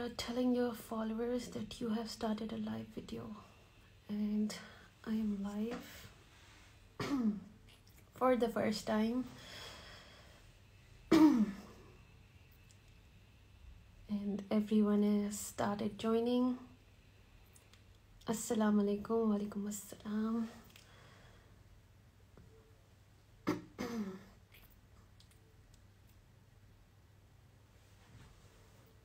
telling your followers that you have started a live video, and I am live for the first time. And everyone has started joining. Assalamu alaikum, wa alaikum assalam.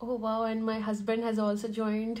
Oh wow, and my husband has also joined.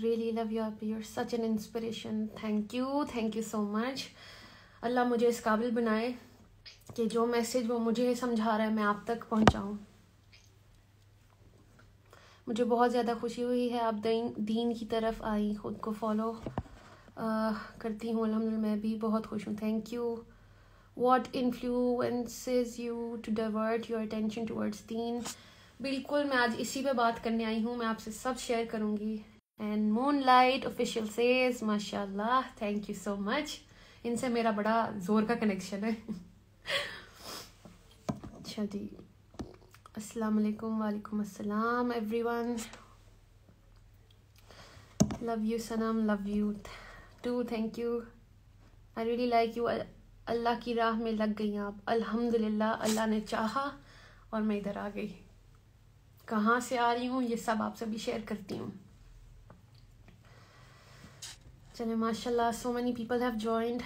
Really love you. You're such an inspiration. Thank you so much. اللہ مجھے اس قابل بنائے کہ جو message وہ مجھے سمجھا رہا ہے میں آپ تک پہنچاؤں. مجھے بہت زیادہ خوشی ہوئی ہے آپ دین کی طرف آئی, خود کو فالو کرتی ہوں. الحمدللہ میں بھی بہت خوش ہوں. Thank you. What influences you to divert your attention towards them. بالکل میں آج اسی پہ بات کرنے آئی ہوں, میں آپ سے سب شیئر کروں گی. And moonlight official says ماشاء اللہ, تھینک یو سو مچ. ان سے میرا بڑا زور کا کنیکشن ہے. اچھا جی, السلام علیکم. وعلیکم السلام everyone. Love you Sanam, love you too, thank you. I really like you. Allah کی راہ میں لگ گئی آپ. الحمدللہ اللہ نے چاہا اور میں ادھر آ گئی. کہاں سے آ رہی ہوں یہ سب آپ سے بھی شیئر کرتی ہوں. چلے ماشاء Allah, so many people have joined.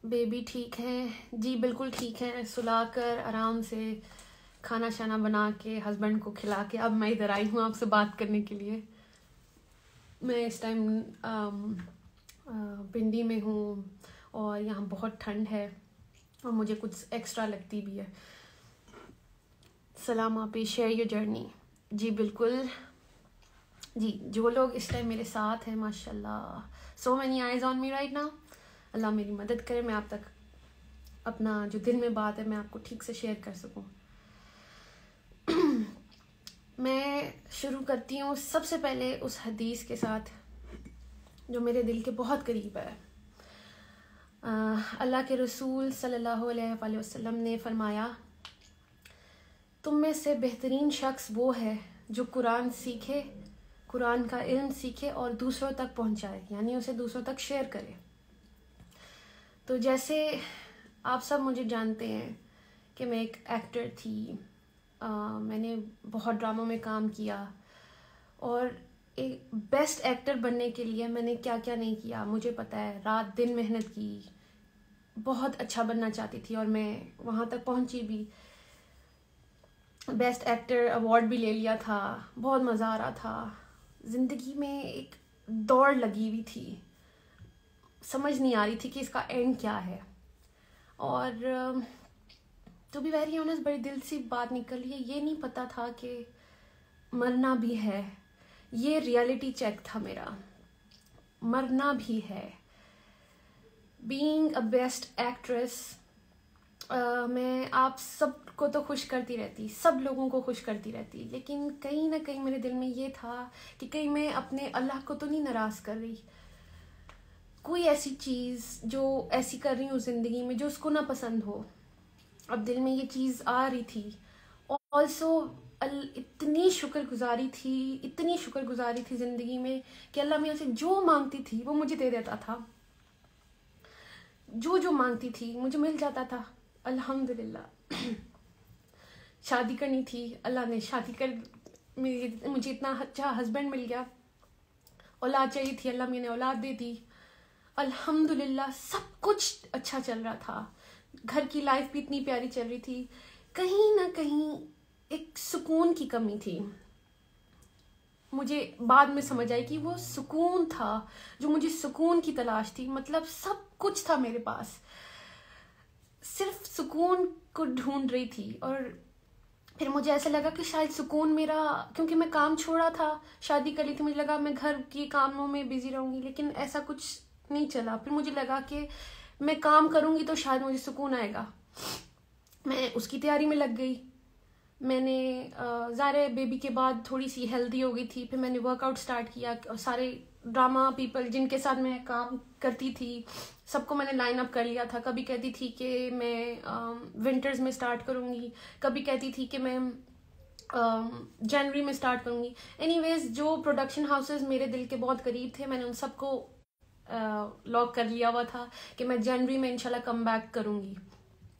Baby ٹھیک ہے جی, بالکل ٹھیک ہے. سلا کر آرام سے کھانا شانا بنا کے ہسبینڈ کو کھلا کے اب میں ادھر آئی ہوں آپ سے بات کرنے کے لیے. میں اس ٹائم پنڈی میں ہوں اور یہاں بہت ٹھنڈ ہے اور مجھے کچھ ایکسٹرا لگتی بھی ہے. سلام آپ, شیئر یور جرنی. جی بالکل جی, جو لوگ اس ٹائم میرے ساتھ ہیں ماشاء Allah, so many eyes on me right now. Allah میری مدد کرے میں آپ تک اپنا جو دل میں بات ہے میں آپ کو ٹھیک سے شیئر کر سکوں. میں شروع کرتی ہوں سب سے پہلے اس حدیث کے ساتھ جو میرے دل کے بہت قریب ہے. اللہ کے رسول صلی اللہ علیہ وآلہ وسلم نے فرمایا, تم میں سے بہترین شخص وہ ہے جو قرآن سیکھے, قرآن کا علم سیکھے اور دوسروں تک پہنچائے, یعنی اسے دوسروں تک شیئر کرے. تو جیسے آپ سب مجھے جانتے ہیں کہ میں ایک ایکٹر تھی, میں نے بہت ڈراموں میں کام کیا اور ایک بیسٹ ایکٹر بننے کے لیے میں نے کیا کیا نہیں کیا مجھے پتہ ہے. رات دن محنت کی, بہت اچھا بننا چاہتی تھی اور میں وہاں تک پہنچی بھی. بیسٹ ایکٹر ایوارڈ بھی لے لیا تھا, بہت مزہ آ رہا تھا. زندگی میں ایک دوڑ لگی ہوئی تھی, سمجھ نہیں آ رہی تھی کہ اس کا اینڈ کیا ہے. اور تو بھی ویری آنیسٹ بڑی دل سی بات نکلی ہے, یہ نہیں پتا تھا کہ مرنا بھی ہے. یہ ریئلٹی چیک تھا میرا, مرنا بھی ہے. بینگ اے بیسٹ ایکٹریس, میں آپ سب کو تو خوش کرتی رہتی, سب لوگوں کو خوش کرتی رہتی, لیکن کہیں نہ کہیں میرے دل میں یہ تھا کہ کہیں میں اپنے اللہ کو تو نہیں ناراض کر رہی. کوئی ایسی چیز جو ایسی کر رہی ہوں زندگی میں جو اس کو نہ پسند ہو. اب دل میں یہ چیز آ رہی تھی. آلسو اتنی شکر گزاری تھی زندگی میں کہ اللہ میاں سے جو مانگتی تھی وہ مجھے دے دیتا تھا. جو مانگتی تھی مجھے مل جاتا تھا. الحمدللہ. شادی کرنی تھی, اللہ نے شادی کر, مجھے اتنا اچھا ہسبینڈ مل گیا. اولاد چاہیے تھی, اللہ میاں نے اولاد دے دی. الحمدللہ سب کچھ اچھا چل رہا تھا. گھر کی لائف بھی اتنی پیاری چل رہی تھی. کہیں نہ کہیں ایک سکون کی کمی تھی. مجھے بعد میں سمجھ آئی کہ وہ سکون تھا جو مجھے سکون کی تلاش تھی. مطلب سب کچھ تھا میرے پاس, صرف سکون کو ڈھونڈ رہی تھی. اور پھر مجھے ایسا لگا کہ شاید سکون میرا, کیونکہ میں کام چھوڑا تھا, شادی کر لی تھی, مجھے لگا میں گھر کی کاموں میں بزی رہوں گی, لیکن ایسا کچھ نہیں چلا. پھر مجھے لگا کہ میں کام کروں گی تو شاید مجھے سکون آئے گا. میں اس کی تیاری میں لگ گئی. میں نے ظاہر بیبی کے بعد تھوڑی سی ہیلدی ہو گئی تھی. پھر میں نے ورک آؤٹ اسٹارٹ کیا. سارے ڈرامہ پیپل جن کے ساتھ میں کام کرتی تھی سب کو میں نے لائن اپ کر لیا تھا. کبھی کہتی تھی کہ میں ونٹرز میں اسٹارٹ کروں گی, کبھی کہتی تھی کہ میں جنوری میں اسٹارٹ کروں گی. اینی ویز جو پروڈکشن ہاؤسز میرے دل کے بہت قریب تھے میں نے ان سب کو لاک کر لیا ہوا تھا کہ میں جنوری میں انشاءاللہ کم بیک کروں گی,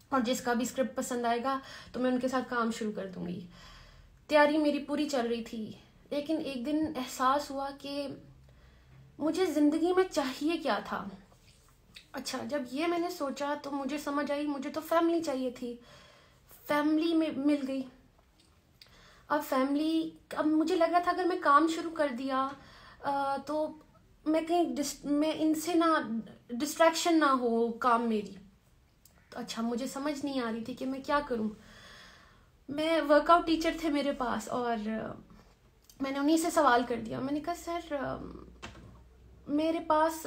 اور جس کا بھی اسکرپٹ پسند آئے گا تو میں ان کے ساتھ کام شروع کر دوں گی. تیاری میری پوری چل رہی تھی. لیکن ایک دن احساس ہوا کہ مجھے زندگی میں چاہیے کیا تھا. اچھا, جب یہ میں نے سوچا تو مجھے سمجھ آئی مجھے تو فیملی چاہیے تھی. فیملی میں مل گئی. اب مجھے لگا تھا اگر میں کام شروع کر دیا تو میں کہیں میں ان سے نہ ڈسٹریکشن نہ ہو کام میری. تو اچھا مجھے سمجھ نہیں آ رہی تھی کہ میں کیا کروں. میں ورک آؤٹ ٹیچر تھے میرے پاس اور میں نے انہیں سے سوال کر دیا. میں نے کہا سر میرے پاس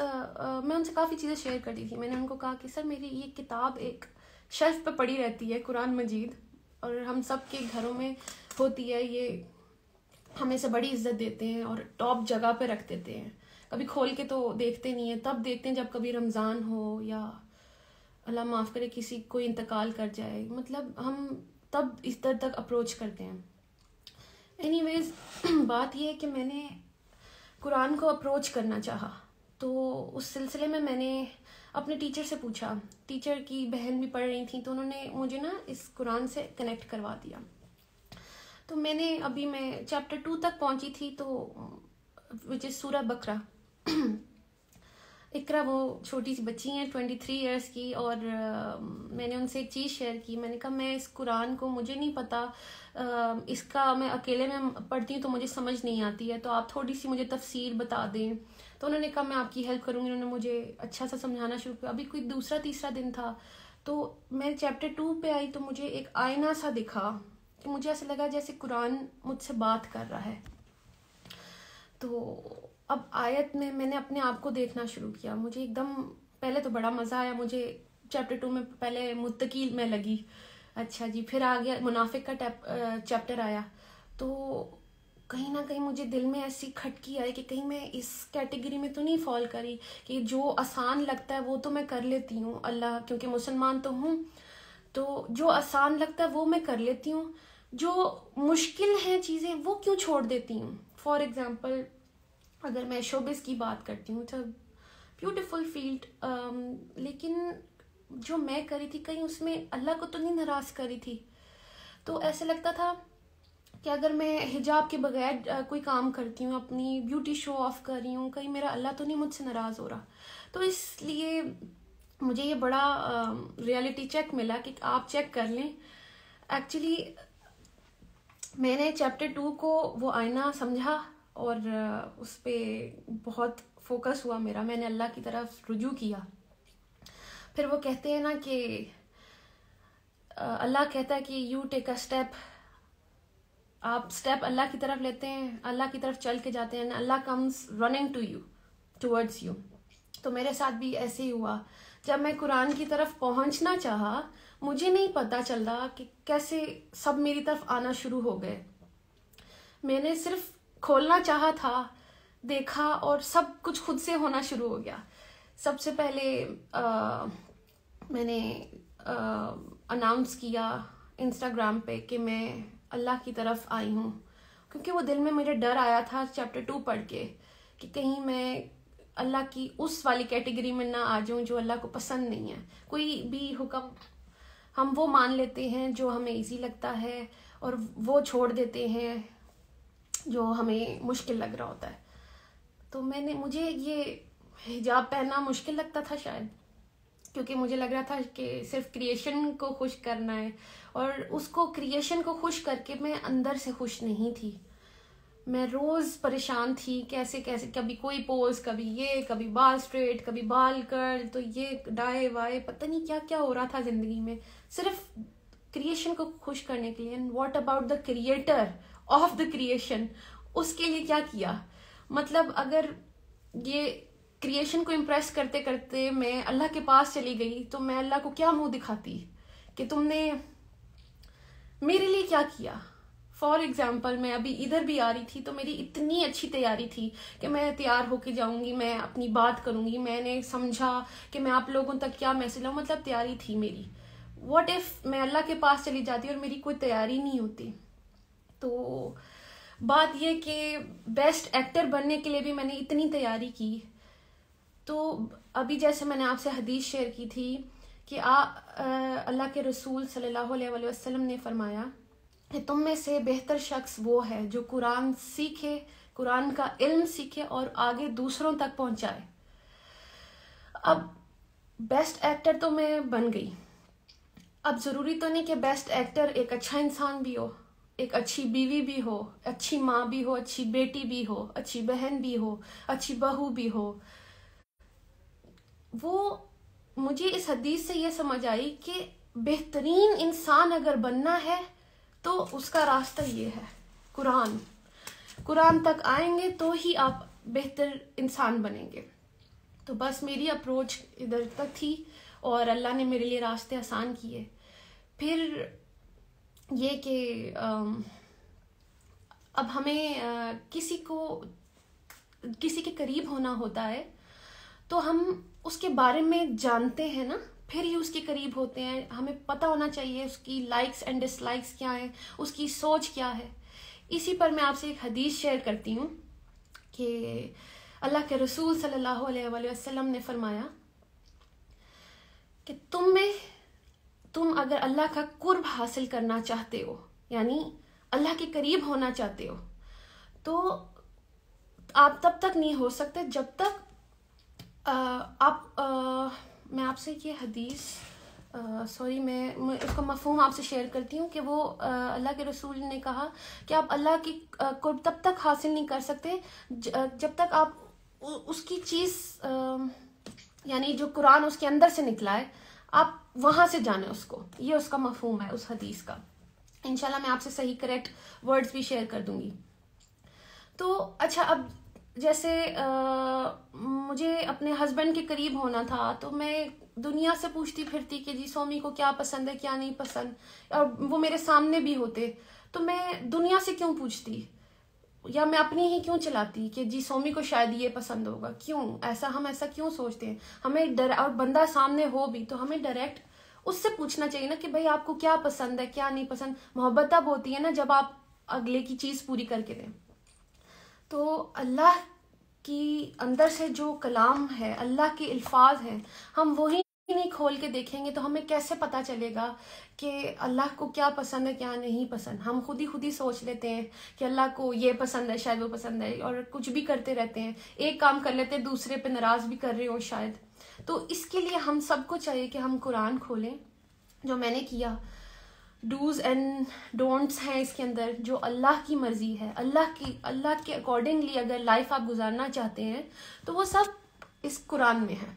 میں ان سے کافی چیزیں شیئر کرتی تھی. میں نے ان کو کہا کہ سر میری یہ کتاب ایک شیلف پہ پڑی رہتی ہے, قرآن مجید, اور ہم سب کے گھروں میں ہوتی ہے, یہ ہمیں سے بڑی عزت دیتے ہیں اور ٹاپ جگہ پہ رکھ دیتے ہیں. کبھی کھول کے تو دیکھتے نہیں ہیں, تب دیکھتے ہیں جب کبھی رمضان ہو یا اللہ معاف کرے کسی کوئی انتقال کر جائے, مطلب ہم تب اس طرح تک اپروچ کرتے ہیں. اینی ویز بات یہ ہے کہ میں نے قرآن کو اپروچ کرنا چاہا, تو اس سلسلے میں نے اپنے ٹیچر سے پوچھا. ٹیچر کی بہن بھی پڑھ رہی تھیں تو انہوں نے مجھے نا اس قرآن سے کنیکٹ کروا دیا. تو میں نے میں چیپٹر 2 تک پہنچی تھی, تو وچ از سورہ بقرہ. اقرا وہ چھوٹی سی بچی ہیں 23 ایئرس کی, اور میں نے ان سے ایک چیز شیئر کی. میں نے کہا میں اس قرآن کو مجھے نہیں پتا, اس کا میں اکیلے میں پڑھتی ہوں تو مجھے سمجھ نہیں آتی ہے, تو آپ تھوڑی سی مجھے تفسیر بتا دیں. تو انہوں نے کہا میں آپ کی ہیلپ کروں گی. انہوں نے مجھے اچھا سا سمجھانا شروع کیا. ابھی کوئی دوسرا تیسرا دن تھا تو میں چیپٹر 2 پہ آئی تو مجھے ایک آئینہ سا دکھا کہ مجھے ایسا لگا جیسے قرآن مجھ سے بات کر رہا ہے. تو اب آیت میں نے اپنے آپ کو دیکھنا شروع کیا. مجھے ایک دم پہلے تو بڑا مزہ آیا. مجھے چیپٹر 2 میں پہلے متقی میں لگی, اچھا جی, پھر آ گیا منافق کا چیپٹر آیا. تو کہیں نہ کہیں مجھے دل میں ایسی کھٹکی آئی کہ کہیں میں اس کیٹیگری میں تو نہیں فال کری کہ جو آسان لگتا ہے وہ تو میں کر لیتی ہوں, اللہ کیونکہ مسلمان تو ہوں, تو جو آسان لگتا ہے وہ میں کر لیتی ہوں, جو مشکل ہیں چیزیں وہ کیوں چھوڑ دیتی ہوں. فار ایگزامپل اگر میں شوبز کی بات کرتی ہوں, تو بیوٹیفل فیلڈ, لیکن جو میں کری تھی کہیں اس میں اللہ کو تو نہیں ناراض کری تھی. تو ایسے لگتا تھا کہ اگر میں حجاب کے بغیر کوئی کام کرتی ہوں, اپنی بیوٹی شو آف کر رہی ہوں, کہیں میرا اللہ تو نہیں مجھ سے ناراض ہو رہا. تو اس لیے مجھے یہ بڑا ریئلٹی چیک ملا کہ آپ چیک کر لیں. ایکچولی میں نے چیپٹر 2 کو وہ آئینہ سمجھا اور اس پہ بہت فوکس ہوا میرا. میں نے اللہ کی طرف رجوع کیا. پھر وہ کہتے ہیں نا کہ اللہ کہتا ہے کہ یو ٹیک اے اسٹیپ, آپ اسٹیپ اللہ کی طرف لیتے ہیں, اللہ کی طرف چل کے جاتے ہیں, Allah comes running to you, towards you. تو میرے ساتھ بھی ایسے ہی ہوا. جب میں قرآن کی طرف پہنچنا چاہا, مجھے نہیں پتا چل رہا کہ کیسے سب میری طرف آنا شروع ہو گئے. میں نے صرف کھولنا چاہا تھا, دیکھا, اور سب کچھ خود سے ہونا شروع ہو گیا. سب سے پہلے میں نے اناؤنس کیا انسٹاگرام پہ کہ میں اللہ کی طرف آئی ہوں, کیونکہ وہ دل میں میرے ڈر آیا تھا چیپٹر 2 پڑھ کے کہ کہیں میں اللہ کی اس والی کیٹیگری میں نہ آ جاؤں جو اللہ کو پسند نہیں ہے. کوئی بھی حکم ہم وہ مان لیتے ہیں جو ہمیں ایزی لگتا ہے, اور وہ چھوڑ دیتے ہیں جو ہمیں مشکل لگ رہا ہوتا ہے. تو مجھے یہ حجاب پہننا مشکل لگتا تھا شاید, کیونکہ مجھے لگ رہا تھا کہ صرف کریشن کو خوش کرنا ہے, اور اس کو کریشن کو خوش کر کے میں اندر سے خوش نہیں تھی. میں روز پریشان تھی کیسے کبھی کوئی پوز, کبھی یہ, کبھی بال اسٹریٹ, کبھی بال کرل, تو یہ ڈائے وائے, پتہ نہیں کیا کیا ہو رہا تھا زندگی میں صرف کریشن کو خوش کرنے کے لیے. And what about the creator of the creation, اس کے لیے کیا کیا. مطلب اگر یہ کریشن کو امپریس کرتے کرتے میں اللہ کے پاس چلی گئی تو میں اللہ کو کیا منہ دکھاتی کہ تم نے میرے لیے کیا کیا. فار ایگزامپل میں ابھی ادھر بھی آ رہی تھی تو میری اتنی اچھی تیاری تھی کہ میں تیار ہو کے جاؤں گی, میں اپنی بات کروں گی, میں نے سمجھا کہ میں آپ لوگوں تک کیا میسج لاؤں, مطلب تیاری تھی میری. واٹ ایف میں اللہ کے پاس چلی جاتی اور میری کوئی تیاری نہیں ہوتی. تو بات یہ کہ بیسٹ ایکٹر بننے کے لیے بھی میں نے اتنی تیاری کی. تو ابھی جیسے میں نے آپ سے حدیث شیئر کی تھی کہ اللہ کے رسول صلی اللہ علیہ وسلم نے فرمایا کہ تم میں سے بہتر شخص وہ ہے جو قرآن سیکھے, قرآن کا علم سیکھے اور آگے دوسروں تک پہنچائے. اب بیسٹ ایکٹر تو میں بن گئی. اب ضروری تو نہیں کہ بیسٹ ایکٹر ایک اچھا انسان بھی ہو, ایک اچھی بیوی بھی ہو، اچھی ماں بھی ہو، اچھی بیٹی بھی ہو، اچھی بہن بھی ہو، اچھی بہو بھی ہو. وہ مجھے اس حدیث سے یہ سمجھ آئی کہ بہترین انسان اگر بننا ہے تو اس کا راستہ یہ ہے، قرآن تک آئیں گے تو ہی آپ بہتر انسان بنیں گے. تو بس میری اپروچ ادھر تک تھی اور اللہ نے میرے لیے راستے آسان کیے. پھر یہ کہ اب ہمیں کسی کے قریب ہونا ہوتا ہے تو ہم اس کے بارے میں جانتے ہیں نا، پھر ہی اس کے قریب ہوتے ہیں. ہمیں پتہ ہونا چاہیے اس کی لائکس اینڈ ڈس لائکس کیا ہیں، اس کی سوچ کیا ہے. اسی پر میں آپ سے ایک حدیث شیئر کرتی ہوں کہ اللہ کے رسول صلی اللہ علیہ وآلہ وسلم نے فرمایا کہ تم اگر اللہ کا قرب حاصل کرنا چاہتے ہو، یعنی اللہ کے قریب ہونا چاہتے ہو، تو آپ تب تک نہیں ہو سکتے جب تک میں آپ سے یہ حدیث میں اس کا مفہوم آپ سے شیئر کرتی ہوں کہ وہ اللہ کے رسول نے کہا کہ آپ اللہ کی قرب تب تک حاصل نہیں کر سکتے جب تک آپ اس کی چیز یعنی جو قرآن اس کے اندر سے نکلا ہے آپ وہاں سے جانیں اس کو. یہ اس کا مفہوم ہے اس حدیث کا. انشاءاللہ میں آپ سے صحیح کریکٹ ورڈز بھی شیئر کر دوں گی. تو اچھا، اب جیسے مجھے اپنے ہسبینڈ کے قریب ہونا تھا تو میں دنیا سے پوچھتی پھرتی کہ جی سومی کو کیا پسند ہے کیا نہیں پسند، اور وہ میرے سامنے بھی ہوتے تو میں دنیا سے کیوں پوچھتی، یا میں اپنی ہی کیوں چلاتی کہ جی سومی کو شاید یہ پسند ہوگا. ہم ایسا کیوں سوچتے ہیں؟ ہمیں اور بندہ سامنے ہو بھی تو ہمیں ڈائریکٹ اس سے پوچھنا چاہیے نا کہ بھائی آپ کو کیا پسند ہے کیا نہیں پسند. محبت تب ہوتی ہے نا جب آپ اگلے کی چیز پوری کر کے دیں. تو اللہ کی اندر سے جو کلام ہے، اللہ کے الفاظ ہیں، ہم وہی نہیں کھول کے دیکھیں گے تو ہمیں کیسے پتہ چلے گا کہ اللہ کو کیا پسند ہے کیا نہیں پسند. ہم خود ہی سوچ لیتے ہیں کہ اللہ کو یہ پسند ہے شاید وہ پسند ہے، اور کچھ بھی کرتے رہتے ہیں، ایک کام کر لیتے ہیں دوسرے پہ ناراض بھی کر رہے ہو شاید. تو اس کے لیے ہم سب کو چاہیے کہ ہم قرآن کھولیں، جو میں نے کیا. ڈوز اینڈ ڈونٹس ہیں اس کے اندر، جو اللہ کی مرضی ہے، اللہ کے اکارڈنگلی اگر لائف آپ گزارنا چاہتے ہیں تو وہ سب اس قرآن میں ہے.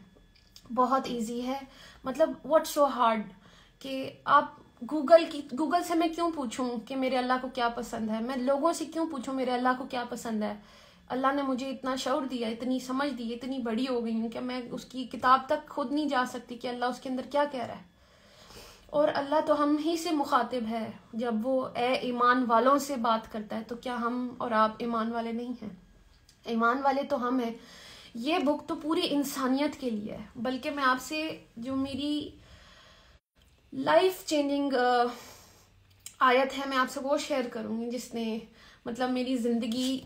بہت ایزی ہے، مطلب واٹ سو ہارڈ کہ آپ گوگل سے میں کیوں پوچھوں کہ میرے اللہ کو کیا پسند ہے، میں لوگوں سے کیوں پوچھوں میرے اللہ کو کیا پسند ہے. اللہ نے مجھے اتنا شعور دیا، اتنی سمجھ دی، اتنی بڑی ہو گئی ہوں کہ میں اس کی کتاب تک خود نہیں جا سکتی کہ اللہ اس کے اندر کیا کہہ رہا ہے. اور اللہ تو ہم ہی سے مخاطب ہے، جب وہ اے ایمان والوں سے بات کرتا ہے تو کیا ہم اور آپ ایمان والے نہیں ہیں؟ ایمان والے تو ہم ہیں. یہ بک تو پوری انسانیت کے لیے ہے. بلکہ میں آپ سے جو میری لائف چینجنگ آیت ہے میں آپ سے وہ شیئر کروں گی جس نے مطلب میری زندگی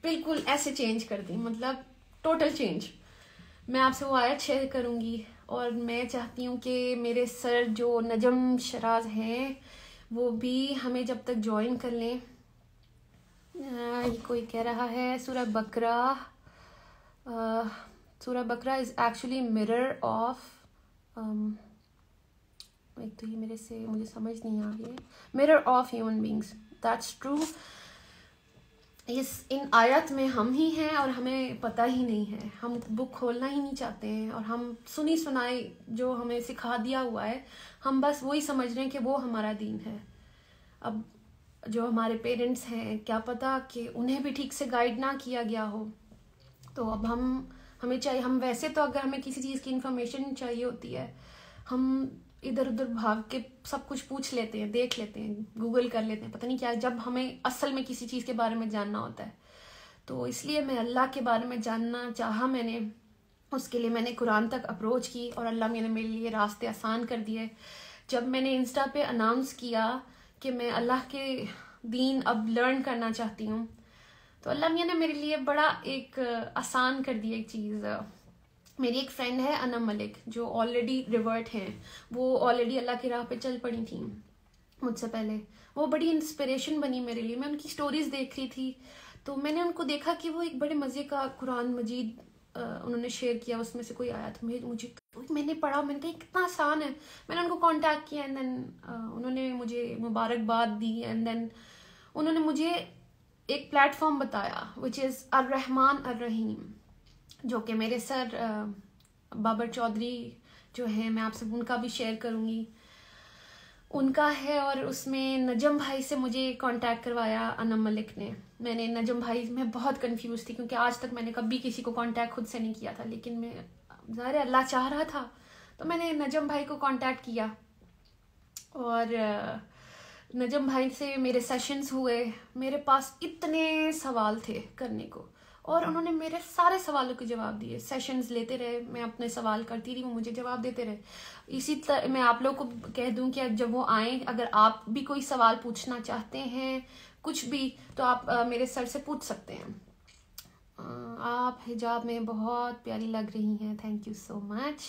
بالکل ایسے چینج کر دی، مطلب ٹوٹل چینج. میں آپ سے وہ آیت شیئر کروں گی، اور میں چاہتی ہوں کہ میرے سر جو نجم شراز ہیں وہ بھی ہمیں جب تک جوائن کر لیں. کوئی کہہ رہا ہے سورہ بقرہ از ایکچولی mirror آف ایک تو یہ مجھے سمجھ نہیں آ رہی ہے، mirror of human beings. that's true. ان آیت میں ہم ہی ہیں اور ہمیں پتہ ہی نہیں ہے. ہم بک کھولنا ہی نہیں چاہتے ہیں، اور ہم سنی سنائی جو ہمیں سکھا دیا ہوا ہے ہم بس وہی سمجھ رہے ہیں کہ وہ ہمارا دین ہے. اب جو ہمارے پیرنٹس ہیں کیا پتہ کہ انہیں بھی ٹھیک سے گائیڈ نہ کیا گیا ہو. تو اب ہمیں چاہیے، ہم ویسے تو اگر ہمیں کسی چیز کی انفارمیشن چاہیے ہوتی ہے ہم ادھر ادھر بھاگ کے سب کچھ پوچھ لیتے ہیں، دیکھ لیتے ہیں، گوگل کر لیتے ہیں، پتہ نہیں کیا. جب ہمیں اصل میں کسی چیز کے بارے میں جاننا ہوتا ہے تو اس لیے میں اللہ کے بارے میں جاننا چاہا. میں نے اس کے لیے میں نے قرآن تک اپروچ کی اور اللہ نے میرے لیے راستے آسان کر دیے. جب میں نے انسٹا پہ اناؤنس کیا کہ میں اللہ کے دین اب لرن کرنا چاہتی ہوں تو اللہ میاں نے میرے لیے بڑا ایک آسان کر دی ایک چیز. میری ایک فرینڈ ہے انم ملک جو آلریڈی ریورٹ ہیں، وہ آلریڈی اللہ کی راہ پہ چل پڑی تھیں مجھ سے پہلے. وہ بڑی انسپریشن بنی میرے لیے. میں ان کی سٹوریز دیکھ رہی تھی تو میں نے ان کو دیکھا کہ وہ ایک بڑے مزے کا قرآن مجید انہوں نے شیئر کیا، اس میں سے کوئی آیت مجھے میں نے پڑھا, میں نے کہا کتنا آسان ہے. میں نے ان کو کانٹیکٹ کیا اینڈ دین انہوں نے مجھے مبارکباد دی, اینڈ دین انہوں نے مجھے ایک پلیٹ فارم بتایا وچ از الرحمن الرحیم, جو کہ میرے سر بابر چودھری جو ہیں, میں آپ سے ان کا بھی شیئر کروں گی, ان کا ہے. اور اس میں نجم بھائی سے مجھے کانٹیکٹ کروایا انم ملک نے. میں نے نجم بھائی میں بہت کنفیوز تھی کیونکہ آج تک میں نے کبھی کسی کو کانٹیکٹ خود سے نہیں کیا تھا, لیکن میں ظاہر اللہ چاہ رہا تھا تو میں نے نجم بھائی کو کانٹیکٹ کیا, اور نجم بھائی سے میرے سیشنز ہوئے. میرے پاس اتنے سوال تھے کرنے کو, اور انہوں نے میرے سارے سوالوں کے جواب دیے. سیشنز لیتے رہے, میں اپنے سوال کرتی رہی, وہ مجھے جواب دیتے رہے. اسی طرح میں آپ لوگوں کو کہہ دوں کہ جب وہ آئیں, اگر آپ بھی کوئی سوال پوچھنا چاہتے ہیں کچھ بھی, تو آپ میرے سر سے پوچھ سکتے ہیں. آپ حجاب میں بہت پیاری لگ رہی ہیں, thank you so much.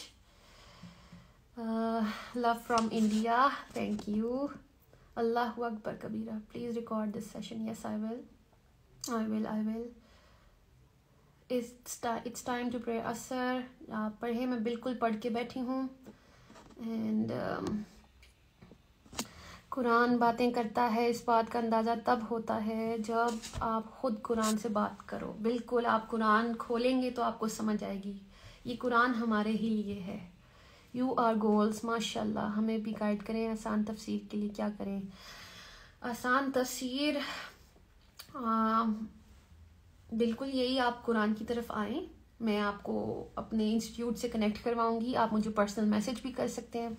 Love from India, thank you. Allah اکبر کبیرہ, please record this session. Yes I will. It's time to pray. اثر آپ پڑھیں, میں بالکل پڑھ کے بیٹھی ہوں. اینڈ قرآن باتیں کرتا ہے, اس بات کا اندازہ تب ہوتا ہے جب آپ خود قرآن سے بات کرو. بالکل, آپ قرآن کھولیں گے تو آپ کو سمجھ آئے گی. یہ قرآن ہمارے ہی لیے ہے. یو آر گولز, ماشاء اللہ. ہمیں بھی گائیڈ کریں آسان تفسیر کے لیے. کیا کریں آسان تفسیر؟ بالکل یہی, آپ قرآن کی طرف آئیں. میں آپ کو اپنے انسٹیٹیوٹ سے کنیکٹ کرواؤں گی, آپ مجھے پرسنل میسج بھی کر سکتے ہیں.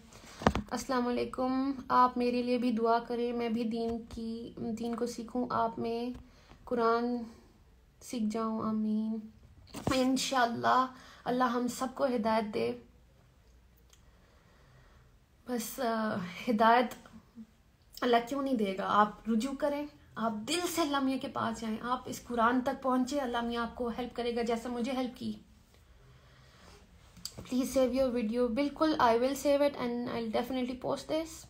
السلام علیکم. آپ میرے لیے بھی دعا کریں, میں بھی دین کو سیکھوں, آپ میں قرآن سیکھ جاؤں. آمین. انشاءاللہ اللہ ہم سب کو ہدایت دے. بس ہدایت اللہ کیوں نہیں دے گا؟ آپ رجوع کریں, آپ دل سے اللہ میاں کے پاس جائیں, آپ اس قرآن تک پہنچے, اللہ میاں آپ کو ہیلپ کرے گا جیسا مجھے ہیلپ کی. Please save your video. بالکل, I will save it and I will definitely post this.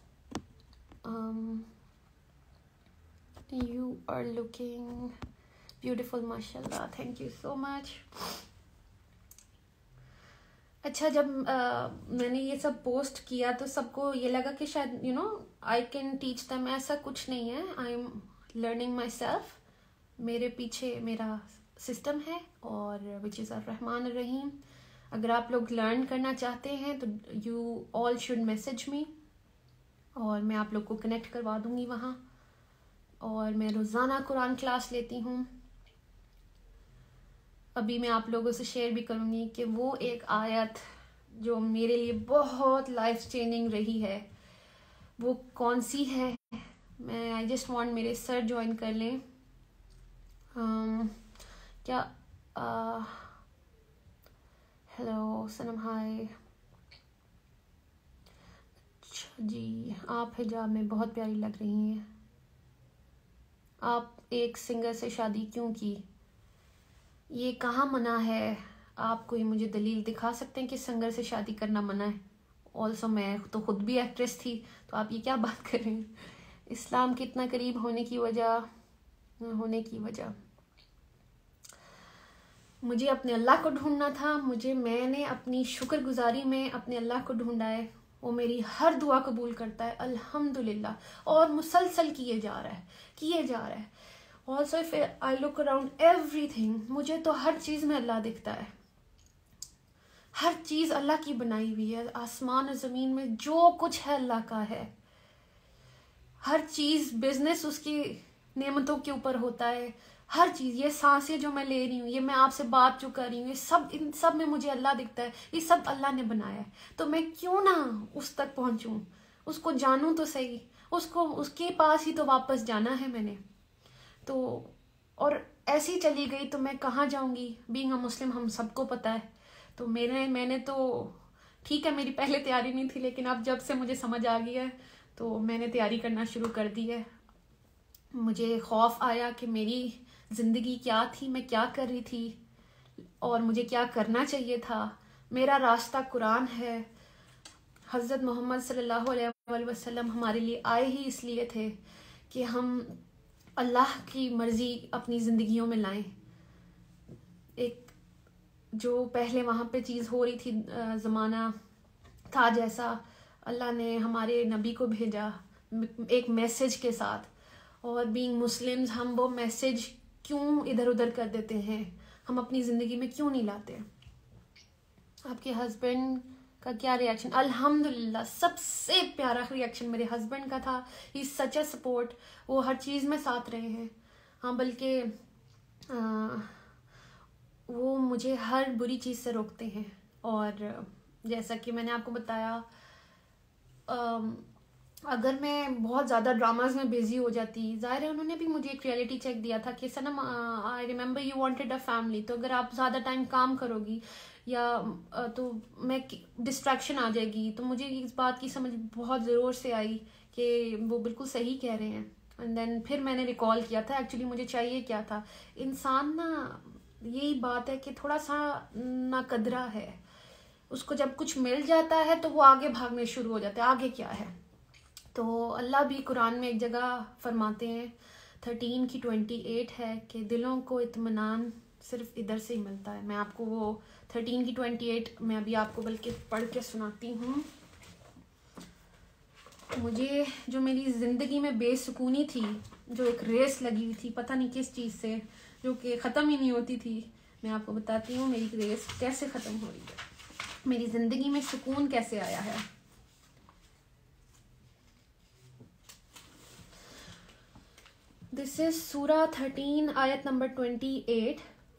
You are looking beautiful, ماشاء اللہ, تھینک یو سو مچ. اچھا, جب میں نے یہ سب پوسٹ کیا تو سب کو یہ لگا کہ شاید آئی کین ٹیچ دیم. ایسا کچھ نہیں ہے. I am learning my self. میرے پیچھے میرا سسٹم ہے, اور وچ از الرحمن الرحیم. اگر آپ لوگ لرن کرنا چاہتے ہیں تو you all should message me, اور میں آپ لوگ کو کنیکٹ کروا دوں گی وہاں. اور میں روزانہ قرآن کلاس لیتی ہوں. ابھی میں آپ لوگوں سے شیئر بھی کروں گی کہ وہ ایک آیت جو میرے لیے بہت لائف چینجنگ رہی ہے, وہ کون سی ہے. میں آئی جسٹ وانٹ میرے سر جوائن کر لیں. کیا ہیلو سنم, ہائے. اچھا جی, آپ حجاب میں بہت پیاری لگ رہی ہیں. آپ ایک سنگر سے شادی کیوں کی؟ یہ کہاں منع ہے؟ آپ کوئی مجھے دلیل دکھا سکتے ہیں کہ سنگر سے شادی کرنا منع ہے؟ آلسو میں تو خود بھی ایکٹریس تھی, تو آپ یہ کیا بات کر رہے ہیں؟ اسلام کے اتنا قریب ہونے کی وجہ مجھے اپنے اللہ کو ڈھونڈنا تھا. میں نے اپنی شکر گزاری میں اپنے اللہ کو ڈھونڈا ہے. وہ میری ہر دعا قبول کرتا ہے الحمدللہ, اور مسلسل کیے جا رہا ہے. Also if I look around everything, مجھے تو ہر چیز میں اللہ دکھتا ہے. ہر چیز اللہ کی بنائی ہوئی ہے. آسمان اور زمین میں جو کچھ ہے اللہ کا ہے. ہر چیز, بزنس اس کی نعمتوں کے اوپر ہوتا ہے. ہر چیز, یہ سانسیں جو میں لے رہی ہوں, یہ میں آپ سے بات جو کر رہی ہوں, ان سب میں مجھے اللہ دکھتا ہے. یہ سب اللہ نے بنایا ہے, تو میں کیوں نہ اس تک پہنچوں, اس کو جانوں تو صحیح. اس کے پاس ہی تو واپس جانا ہے میں نے تو. اور ایسی چلی گئی تو میں کہاں جاؤں گی؟ بینگ اے مسلم ہم سب کو پتہ ہے. تو میں نے تو ٹھیک ہے, میری پہلے تیاری نہیں تھی, لیکن اب جب سے مجھے سمجھ آ گئی ہے تو میں نے تیاری کرنا شروع کر دی ہے. مجھے خوف آیا کہ میری زندگی کیا تھی, میں کیا کر رہی تھی, اور مجھے کیا کرنا چاہیے تھا. میرا راستہ قرآن ہے. حضرت محمد صلی اللہ علیہ وسلم ہمارے لیے آئے ہی اس لیے تھے کہ ہم اللہ کی مرضی اپنی زندگیوں میں لائیں. ایک جو پہلے وہاں پہ چیز ہو رہی تھی, زمانہ تھا جیسا اللہ نے ہمارے نبی کو بھیجا ایک میسج کے ساتھ، اور بینگ مسلمز ہم وہ میسج کیوں ادھر ادھر کر دیتے ہیں، ہم اپنی زندگی میں کیوں نہیں لاتے؟ آپ کے ہسبینڈ کا کیا ریئیکشن؟ الحمدللہ سب سے پیارا ریئیکشن میرے ہسبینڈ کا تھا. ہی سچ اے سپورٹ. وہ ہر چیز میں ساتھ رہے ہیں. ہاں بلکہ وہ مجھے ہر بری چیز سے روکتے ہیں. اور جیسا کہ میں نے آپ کو بتایا، اگر میں بہت زیادہ ڈراماز میں بزی ہو جاتی، ظاہر ہے انہوں نے بھی مجھے ایک ریئلٹی چیک دیا تھا کہ Sanam I remember you wanted a family, تو اگر آپ زیادہ ٹائم کام کرو گی یا تو میں ڈسٹریکشن آ جائے گی. تو مجھے اس بات کی سمجھ بہت زور سے آئی کہ وہ بالکل صحیح کہہ رہے ہیں. اینڈ دین پھر میں نے ریکال کیا تھا ایکچولی مجھے چاہیے کیا تھا. انسان نا، یہی بات ہے کہ تھوڑا سا ناقدرہ ہے، اس کو جب کچھ مل جاتا ہے تو وہ آگے بھاگنے شروع ہو جاتے ہیں، آگے کیا ہے. تو اللہ بھی قرآن میں ایک جگہ فرماتے ہیں 13 کی 28 ہے کہ دلوں کو اطمینان صرف ادھر سے ہی ملتا ہے. میں آپ کو وہ 13 کی 28 میں ابھی آپ کو بلکہ پڑھ کے سناتی ہوں. مجھے جو میری زندگی میں بے سکونی تھی، جو ایک ریس لگی ہوئی تھی پتہ نہیں کس چیز سے، جو کہ ختم ہی نہیں ہوتی تھی، میں آپ کو بتاتی ہوں میری ریس کیسے ختم ہو رہی ہے، میری زندگی میں سکون کیسے آیا ہے. دس از سورہ 13 آیت نمبر 28.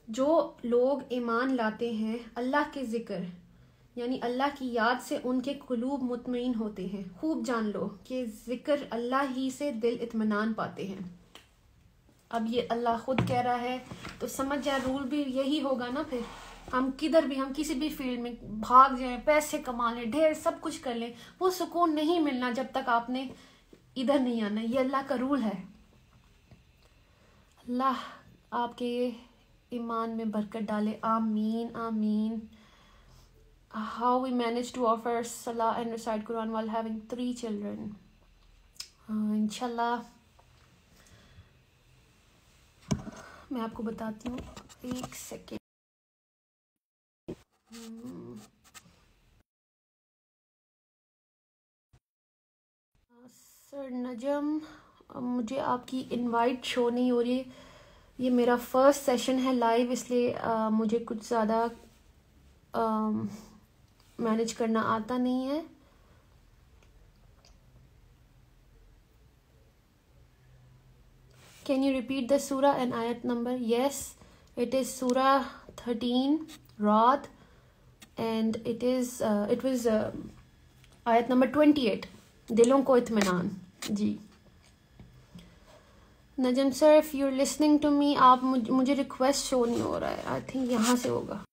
جو لوگ ایمان لاتے ہیں اللہ کے ذکر یعنی اللہ کی یاد سے ان کے قلوب مطمئن ہوتے ہیں. خوب جان لو کہ ذکر اللہ ہی سے دل اطمینان پاتے ہیں. اب یہ اللہ خود کہہ رہا ہے تو سمجھ جائے رول بھی یہی ہوگا نا. پھر ہم کدھر بھی، ہم کسی بھی فیلڈ میں بھاگ جائیں، پیسے کما لیں، ڈھیر سب کچھ کر لیں، وہ سکون نہیں ملنا جب تک آپ نے ادھر نہیں آنا. یہ اللہ کا رول ہے. اللہ آپ کے ایمان میں برکت ڈالے. آمین آمین. How we managed to offer Salah and recite Quran while having 3 children. انشاءاللہ میں آپ کو بتاتی ہوں، ایک سیکنڈ. سر نجم، مجھے آپ کی انوائٹ شو نہیں ہو رہی. یہ میرا فرسٹ سیشن ہے لائیو، اس لیے مجھے کچھ زیادہ مینیج کرنا آتا نہیں ہے. Can you repeat the surah and ayat number? Yes, it is surah 13 Ra'd and it was ayat number 28 دلوں کو اطمینان. جی نجم سر، if you're listening to me، آپ مجھے ریکویسٹ شو نہیں ہو رہا ہے. آئی تھنک یہاں سے ہوگا.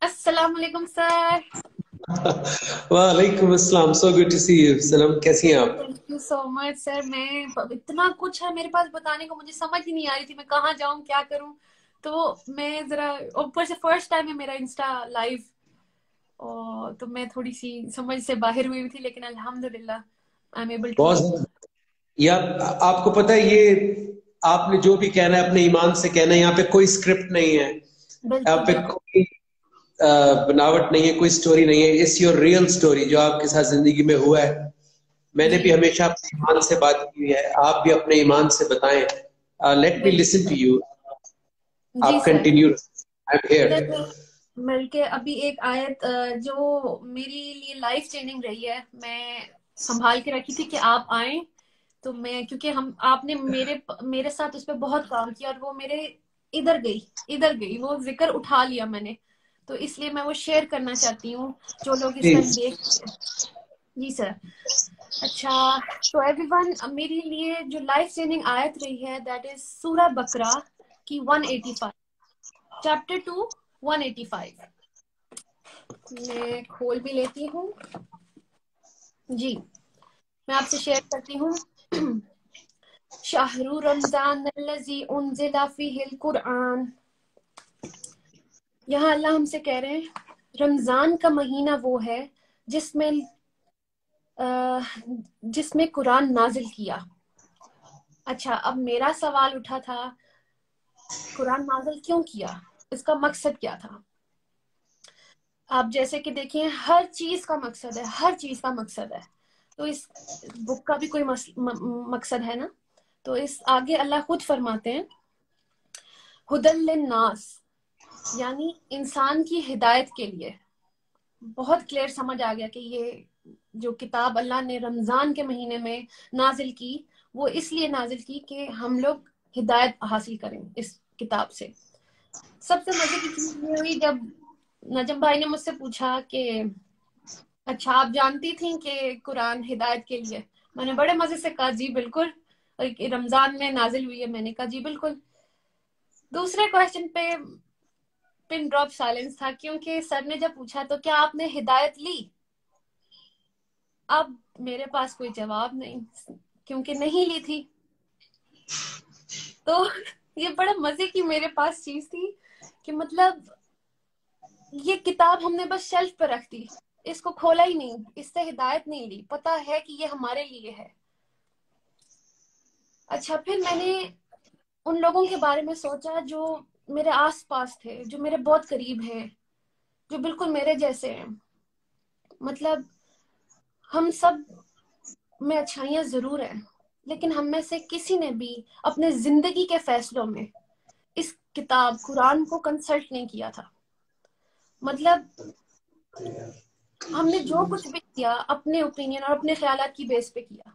السلام علیکم سر. وعلیکم السلام. So good to see you. سلام، کیسی ہیں آپ؟ Thank you so much sir. میں اتنا کچھ ہے میرے پاس بتانے کو، مجھے سمجھ ہی نہیں آ رہی تھی میں کہاں جاؤں کیا کروں. تو میں ذرا اوپر سے فرسٹ ٹائم ہے میرا انسٹا لائیو، اور تو میں تھوڑی سی سمجھ سے باہر ہوئی تھی، لیکن الحمدللہ آئی ایم ایبل ٹو. بہت یا آپ کو پتہ ہے، یہ آپ نے جو بھی کہنا ہے اپنے ایمان سے کہنا ہے. یہاں پہ کوئی اسکرپٹ نہیں ہے، یہاں پہ کوئی بناوٹ نہیں ہے، کوئی سٹوری نہیں ہے. اٹس یور ریئل سٹوری جو آپ کے ساتھ زندگی میں ہوا ہے. میں نے بھی ہمیشہ اپنے ایمان سے بات کی ہے، آپ بھی اپنے ایمان سے بتائیں. Let me listen to you. آپ کنٹینیو. I am here. بلکہ ابھی ایک آیت جو میری لیے لائف چینجنگ رہی ہے، میں سنبھال کے رکھی تھی کہ آپ آئیں. تو میں کیونکہ آپ نے میرے ساتھ اس پہ بہت کام کیا، اور وہ میرے ادھر گئی وہ ذکر اٹھا لیا میں نے، تو اس لیے میں وہ شیئر کرنا چاہتی ہوں جو لوگ اس ٹائم دیکھ رہے ہیں. جی سر. اچھا تو ایوری ون، میری لیے جو لائف چینجنگ آیت رہی ہے دیٹ از سورہ بقرہ کی 185، چیپٹر 2 185. میں کھول بھی لیتی ہوں. جی میں آپ سے شیئر کرتی ہوں. شہر رمضان الذی انزل فیہ القرآن. یہاں اللہ ہم سے کہہ رہے ہیں رمضان کا مہینہ وہ ہے جس میں قرآن نازل کیا. اچھا اب میرا سوال اٹھا تھا قرآن نازل کیوں کیا، اس کا مقصد کیا تھا؟ آپ جیسے کہ دیکھیں ہر چیز کا مقصد ہے، ہر چیز کا مقصد ہے، تو اس بک کا بھی کوئی مقصد ہے نا. تو اس آگے اللہ خود فرماتے ہیں ہدل للناس، یعنی انسان کی ہدایت کے لیے. بہت کلیئر سمجھ آ گیا کہ یہ جو کتاب اللہ نے رمضان کے مہینے میں نازل کی وہ اس لیے نازل کی کہ ہم لوگ ہدایت حاصل کریں اس کتاب سے. سب سے مزے کی چیز یہ ہوئی جب نجم بھائی نے مجھ سے پوچھا کہ اچھا آپ جانتی تھیں کہ قرآن ہدایت کے لیے؟ میں نے بڑے مزے سے کہا جی بالکل، رمضان میں نازل ہوئی ہے. میں نے کہا جی بالکل. دوسرے کوشچن پہ پن ڈراپ سائلنس تھا، کیونکہ سر نے جب پوچھا تو کیا آپ نے ہدایت لی، اب میرے پاس کوئی جواب نہیں کیونکہ نہیں لی تھی. تو یہ بڑا مزے کی میرے پاس چیز تھی کہ مطلب یہ کتاب ہم نے بس شیلف پہ رکھ دی، اس کو کھولا ہی نہیں، اس سے ہدایت نہیں لی، پتا ہے کہ یہ ہمارے لیے ہے. اچھا پھر میں نے ان لوگوں کے بارے میں سوچا جو میرے آس پاس تھے، جو میرے بہت قریب ہیں، جو بالکل میرے جیسے ہیں. مطلب ہم سب میں اچھائیاں ضرور ہیں، لیکن ہم میں سے کسی نے بھی اپنے زندگی کے فیصلوں میں اس کتاب قرآن کو کنسلٹ نہیں کیا تھا. مطلب ہم نے جو کچھ بھی کیا اپنے اوپینین اور اپنے خیالات کی بیس پہ کیا،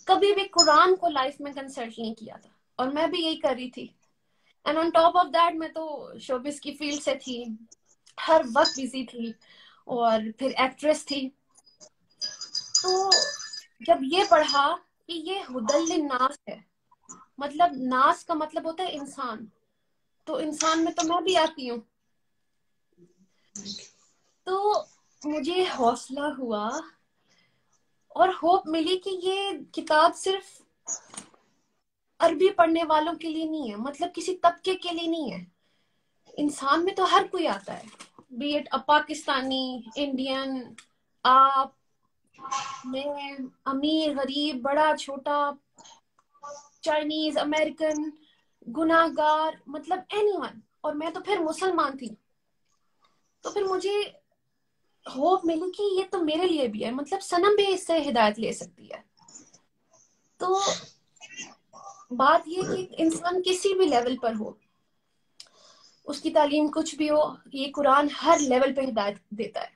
کبھی بھی قرآن کو لائف میں کنسلٹ نہیں کیا تھا. اور میں بھی یہی کر رہی تھی. And on top of that میں تو شوبز کی فیلڈ سے تھی، ہر وقت بزی تھی، اور پھر ایکٹریس تھی. تو جب یہ پڑھا کہ یہ ہدل للناس ہے، مطلب ناس کا مطلب ہوتا ہے انسان، تو انسان میں تو میں بھی آتی ہوں. تو مجھے حوصلہ ہوا اور ہوپ ملی کہ یہ کتاب صرف عربی پڑھنے والوں کے لیے نہیں ہے، مطلب کسی طبقے کے لیے نہیں ہے. انسان میں تو ہر کوئی آتا ہے، بی اٹ پاکستانی، انڈین، آپ، میں، امیر غریب، بڑا چھوٹا، چائنیز، امریکن، گناہ گار، مطلب اینی ون. اور میں تو پھر مسلمان تھی. تو پھر مجھے ہوپ ملی کہ یہ تو میرے لیے بھی ہے، مطلب صنم بھی اس سے ہدایت لے سکتی ہے. تو بات یہ کہ انسان کسی بھی لیول پر ہو، اس کی تعلیم کچھ بھی ہو، یہ قرآن ہر لیول پہ ہدایت دیتا ہے.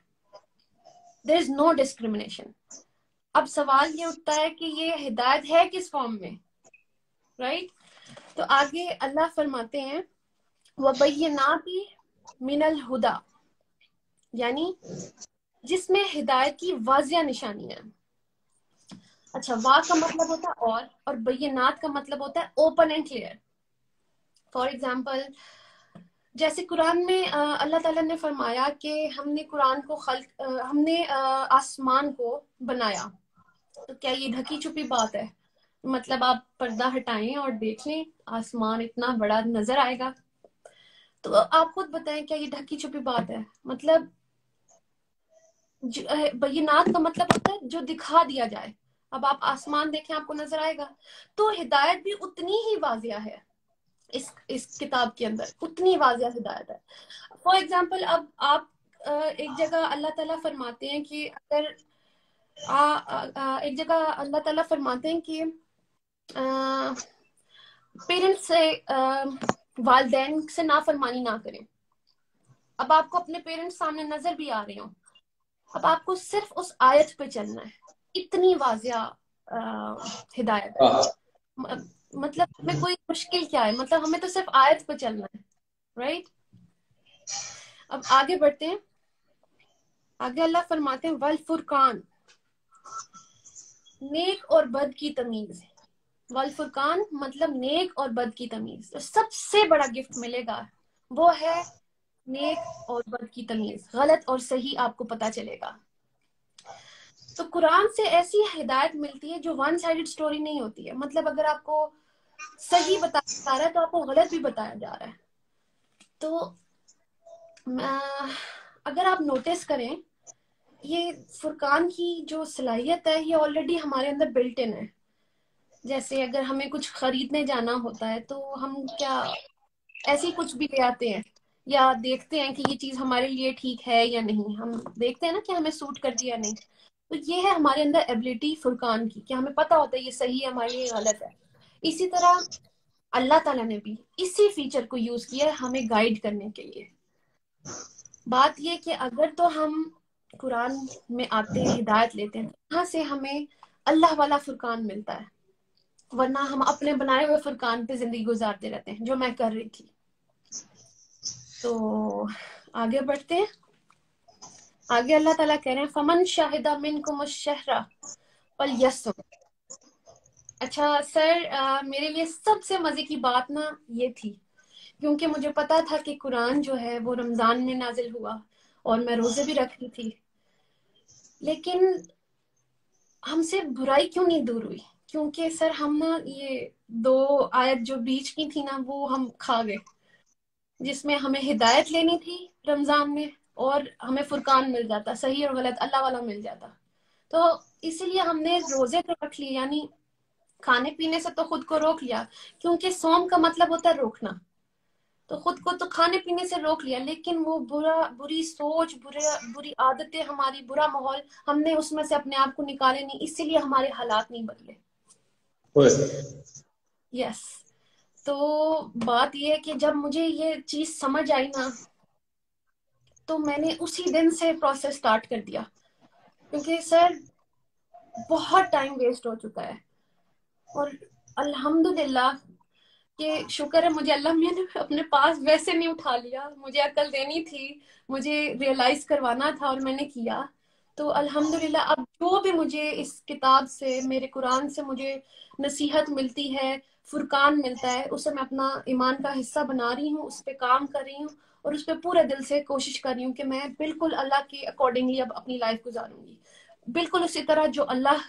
دیر از نو ڈسکریمنیشن. اب سوال یہ اٹھتا ہے کہ یہ ہدایت ہے کس فارم میں، رائٹ؟ تو آگے اللہ فرماتے ہیں وَبَيِّنَاتٍ مِنَ الْهُدَى، یعنی جس میں ہدایت کی واضح نشانیاں. اچھا وا کا مطلب ہوتا ہے اور بینات کا مطلب ہوتا ہے open and clear. For example جیسے قرآن میں اللہ تعالیٰ نے فرمایا کہ ہم نے قرآن کو ہم نے آسمان کو بنایا. تو کیا یہ ڈھکی چھپی بات ہے؟ مطلب آپ پردہ ہٹائیں اور دیکھ لیں آسمان اتنا بڑا نظر آئے گا. تو آپ خود بتائیں کیا یہ ڈھکی چھپی بات ہے؟ مطلب بینات کا مطلب ہوتا ہے جو دکھا دیا جائے. اب آپ آسمان دیکھیں آپ کو نظر آئے گا. تو ہدایت بھی اتنی ہی واضح ہے اس کتاب کے اندر، اتنی واضح ہدایت ہے. فار ایگزامپل اب آپ ایک جگہ اللہ تعالیٰ فرماتے ہیں کہ اگر ایک جگہ اللہ تعالیٰ فرماتے ہیں کہ پیرنٹس سے والدین سے نافرمانی نہ کریں. اب آپ کو اپنے پیرنٹس سامنے نظر بھی آ رہے ہوں، اب آپ کو صرف اس آیت پہ چلنا ہے. اتنی واضح ہدایت ہے. مطلب ہمیں کوئی مشکل کیا ہے، مطلب ہمیں تو صرف آیت پہ چلنا ہے، رائٹ؟ اب آگے بڑھتے ہیں. آگے اللہ فرماتے ہیں والفرقان، نیک اور بد کی تمیز. والفرقان مطلب نیک اور بد کی تمیز. تو سب سے بڑا گفٹ ملے گا وہ ہے نیک اور بد کی تمیز، غلط اور صحیح آپ کو پتا چلے گا. تو قرآن سے ایسی ہدایت ملتی ہے جو ون سائیڈڈ سٹوری نہیں ہوتی ہے. مطلب اگر آپ کو صحیح بتایا جا رہا ہے تو آپ کو غلط بھی بتایا جا رہا ہے. تو اگر آپ نوٹس کریں یہ فرقان کی جو صلاحیت ہے یہ آلریڈی ہمارے اندر بلٹ ان ہے. جیسے اگر ہمیں کچھ خریدنے جانا ہوتا ہے تو ہم کیا ایسے ہی کچھ بھی لے آتے ہیں یا دیکھتے ہیں کہ یہ چیز ہمارے لیے ٹھیک ہے یا نہیں، ہم دیکھتے ہیں نا کہ ہمیں سوٹ کرتی یا نہیں. تو یہ ہے ہمارے اندر ایبلٹی فرقان کی کہ ہمیں پتہ ہوتا ہے یہ صحیح ہے ہمارے لیے غلط ہے. اسی طرح اللہ تعالیٰ نے بھی اسی فیچر کو یوز کیا ہے ہمیں گائیڈ کرنے کے لیے. بات یہ کہ اگر تو ہم قرآن میں آتے ہیں ہدایت لیتے ہیں وہاں سے ہمیں اللہ والا فرقان ملتا ہے، ورنہ ہم اپنے بنائے ہوئے فرقان پہ زندگی گزارتے رہتے ہیں جو میں کر رہی تھی. تو آگے بڑھتے ہیں. آگے اللہ تعالیٰ کہہ رہے ہیں فمن شاہد منکم الشہر فلیصم. اچھا سر، میرے لیے سب سے مزے کی بات نا یہ تھی، کیونکہ مجھے پتا تھا کہ قرآن جو ہے وہ رمضان میں نازل ہوا اور میں روزے بھی رکھ رہی تھی، لیکن ہم سے برائی کیوں نہیں دور ہوئی؟ کیونکہ سر ہم نا یہ 2 آیت جو بیچ کی تھی نا وہ ہم کھا گئے، جس میں ہمیں ہدایت لینی تھی رمضان میں اور ہمیں فرقان مل جاتا، صحیح اور غلط اللہ والا مل جاتا. تو اسی لیے ہم نے روزے تو رکھ لیے، یعنی کھانے پینے سے تو خود کو روک لیا، کیونکہ صوم کا مطلب ہوتا ہے روکنا. تو خود کو تو کھانے پینے سے روک لیا، لیکن وہ بری سوچ، بری عادتیں ہماری، برا ماحول ہم نے اس میں سے اپنے آپ کو نکالے نہیں، اسی لیے ہمارے حالات نہیں بدلے. یس. تو بات یہ ہے کہ جب مجھے یہ چیز سمجھ آئی نا تو میں نے اسی دن سے پروسیس سٹارٹ کر دیا، کیونکہ سر بہت ٹائم ویسٹ ہو چکا ہے. اور الحمدللہ کہ شکر ہے مجھے اللہ نے اپنے پاس ویسے نہیں اٹھا لیا، مجھے عقل دینی تھی، مجھے ریئلائز کروانا تھا اور میں نے کیا. تو الحمدللہ اب جو بھی مجھے اس کتاب سے، میرے قرآن سے مجھے نصیحت ملتی ہے، فرقان ملتا ہے، اسے میں اپنا ایمان کا حصہ بنا رہی ہوں، اس پہ کام کر رہی ہوں اور اس پہ پورے دل سے کوشش کر رہی ہوں کہ میں بالکل اللہ کے اکارڈنگلی اب اپنی لائف گزاروں گی، بالکل اسی طرح جو اللہ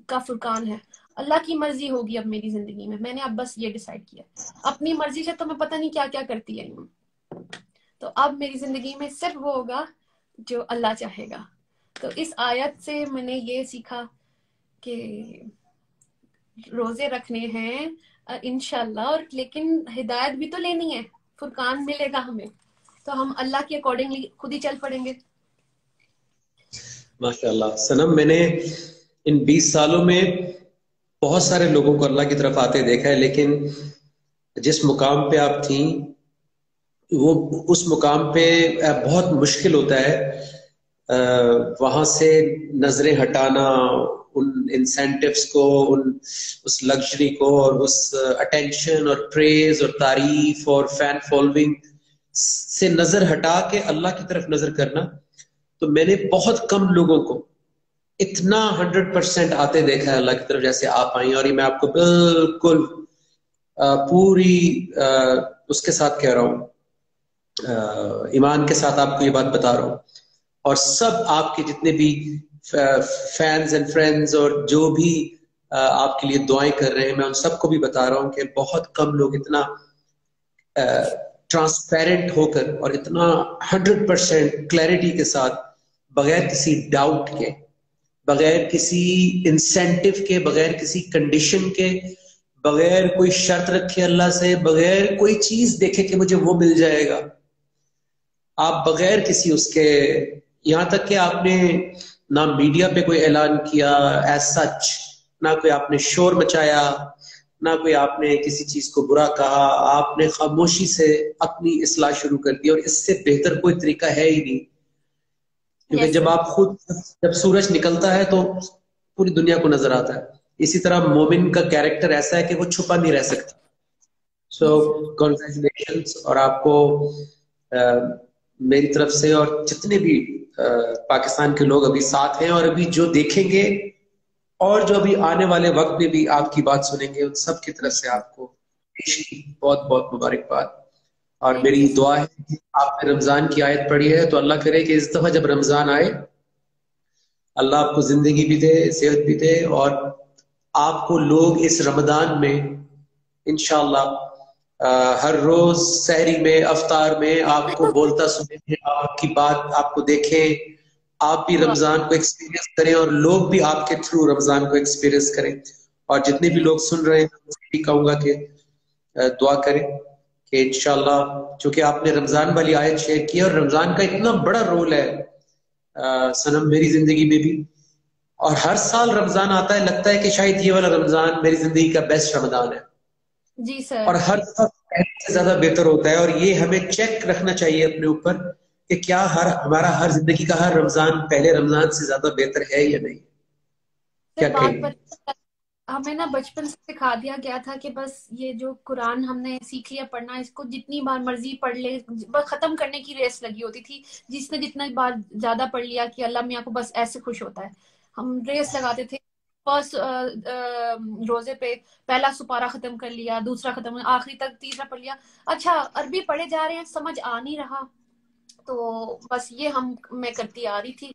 کا فرقان ہے. اللہ کی مرضی ہوگی اب میری زندگی میں نے اب بس یہ ڈیسائیڈ کیا. اپنی مرضی سے تو میں پتہ نہیں کیا کیا کرتی ہے، تو اب میری زندگی میں صرف وہ ہوگا جو اللہ چاہے گا. تو اس آیت سے میں نے یہ سیکھا کہ روزے رکھنے ہیں انشاءاللہ، اور لیکن ہدایت بھی تو لینی ہے، فرقان ملے گا ہمیں تو ہم اللہ کے اکارڈنگلی خود ہی چل پڑیں گے. ماشاءاللہ سنم، میں نے ان 20 سالوں میں بہت سارے لوگوں کو اللہ کی طرف آتے دیکھا ہے، لیکن جس مقام پہ آپ تھیں وہ اس مقام پہ بہت مشکل ہوتا ہے وہاں سے نظریں ہٹانا، ان انسینٹیوز کو، اس لگژری کو، اور اس اٹینشن اور پریز اور تعریف اور فین فالوئنگ سے نظر ہٹا کے اللہ کی طرف نظر کرنا. تو میں نے بہت کم لوگوں کو اتنا 100% آتے دیکھا ہے اللہ کی طرف جیسے آپ آئیں. اور یہ میں آپ کو بالکل پوری اس کے ساتھ کہہ رہا ہوں، ایمان کے ساتھ آپ کو یہ بات بتا رہا ہوں. اور سب آپ کے جتنے بھی فینز اینڈ فرینڈز اور جو بھی آپ کے لیے دعائیں کر رہے ہیں، میں ان سب کو بھی بتا رہا ہوں کہ بہت کم لوگ اتنا ٹرانسپیرنٹ ہو کر اور اتنا 100% کلیئرٹی کے ساتھ، بغیر کسی ڈاؤٹ کے، بغیر کسی انسینٹیو کے، بغیر کسی کنڈیشن کے، بغیر کوئی شرط رکھے اللہ سے، بغیر کوئی چیز دیکھے کہ مجھے وہ مل جائے گا، آپ بغیر کسی اس کے، یہاں تک کہ آپ نے نہ میڈیا پہ کوئی اعلان کیا ایز سچ، نہ کوئی آپ نے شور مچایا، نہ کوئی آپ نے کسی چیز کو برا کہا، آپ نے خاموشی سے اپنی اصلاح شروع کر دی. اور اس سے بہتر کوئی طریقہ ہے ہی نہیں، کیونکہ جب آپ خود، جب سورج نکلتا ہے تو پوری دنیا کو نظر آتا ہے. اسی طرح مومن کا کیریکٹر ایسا ہے کہ وہ چھپا نہیں رہ سکتا. سو کنگریچولیشنز. اور آپ کو میری طرف سے اور جتنے بھی پاکستان کے لوگ ابھی ساتھ ہیں اور ابھی جو دیکھیں گے اور جو ابھی آنے والے وقت میں بھی آپ کی بات سنیں گے، ان سب کی طرف سے آپ کو بہت بہت مبارکباد. اور میری دعا ہے کہ آپ نے رمضان کی آیت پڑھی ہے تو اللہ کرے کہ اس دفعہ جب رمضان آئے اللہ آپ کو زندگی بھی دے، صحت بھی دے، اور آپ کو لوگ اس رمضان میں انشاءاللہ ہر روز سحری میں، افطار میں آپ کو بولتا سنیں، آپ کی بات آپ کو دیکھیں، آپ بھی رمضان کو ایکسپیرینس کریں اور لوگ بھی آپ کے تھرو رمضان کو ایکسپیرینس کریں. اور جتنے بھی لوگ سن رہے ہیں میں بھی کہوں گا کہ دعا کریں کہ انشاءاللہ، چونکہ آپ نے رمضان والی آیت شیئر کی اور رمضان کا اتنا بڑا رول ہے سنم میری زندگی میں بھی، اور ہر سال رمضان آتا ہے لگتا ہے کہ شاید یہ والا رمضان میری زندگی کا بیسٹ رمضان ہے، جی سر، اور ہر سال پہلے سے زیادہ بہتر ہوتا ہے، اور یہ ہمیں چیک رکھنا چاہیے اپنے اوپر کہ کیا ہمارا ہر زندگی کا ہر رمضان پہلے رمضان سے زیادہ بہتر ہے یا نہیں. سر کیا بات کہیں؟ پر ہمیں نا بچپن سے سکھا دیا گیا تھا کہ بس یہ جو قرآن ہم نے سیکھ لیا پڑھنا، اس کو جتنی بار مرضی پڑھ لے، بس ختم کرنے کی ریس لگی ہوتی تھی. جس نے جتنا بار زیادہ پڑھ لیا کہ اللہ میاں کو بس ایسے خوش ہوتا ہے، ہم ریس لگاتے تھے. فرسٹ روزے پہ پہلا سپارہ ختم کر لیا، دوسرا ختم، آخری تک تیسرا پڑھ لیا. اچھا عربی پڑھے جا رہے ہیں، سمجھ آ نہیں رہا، تو بس یہ میں کرتی آ رہی تھی.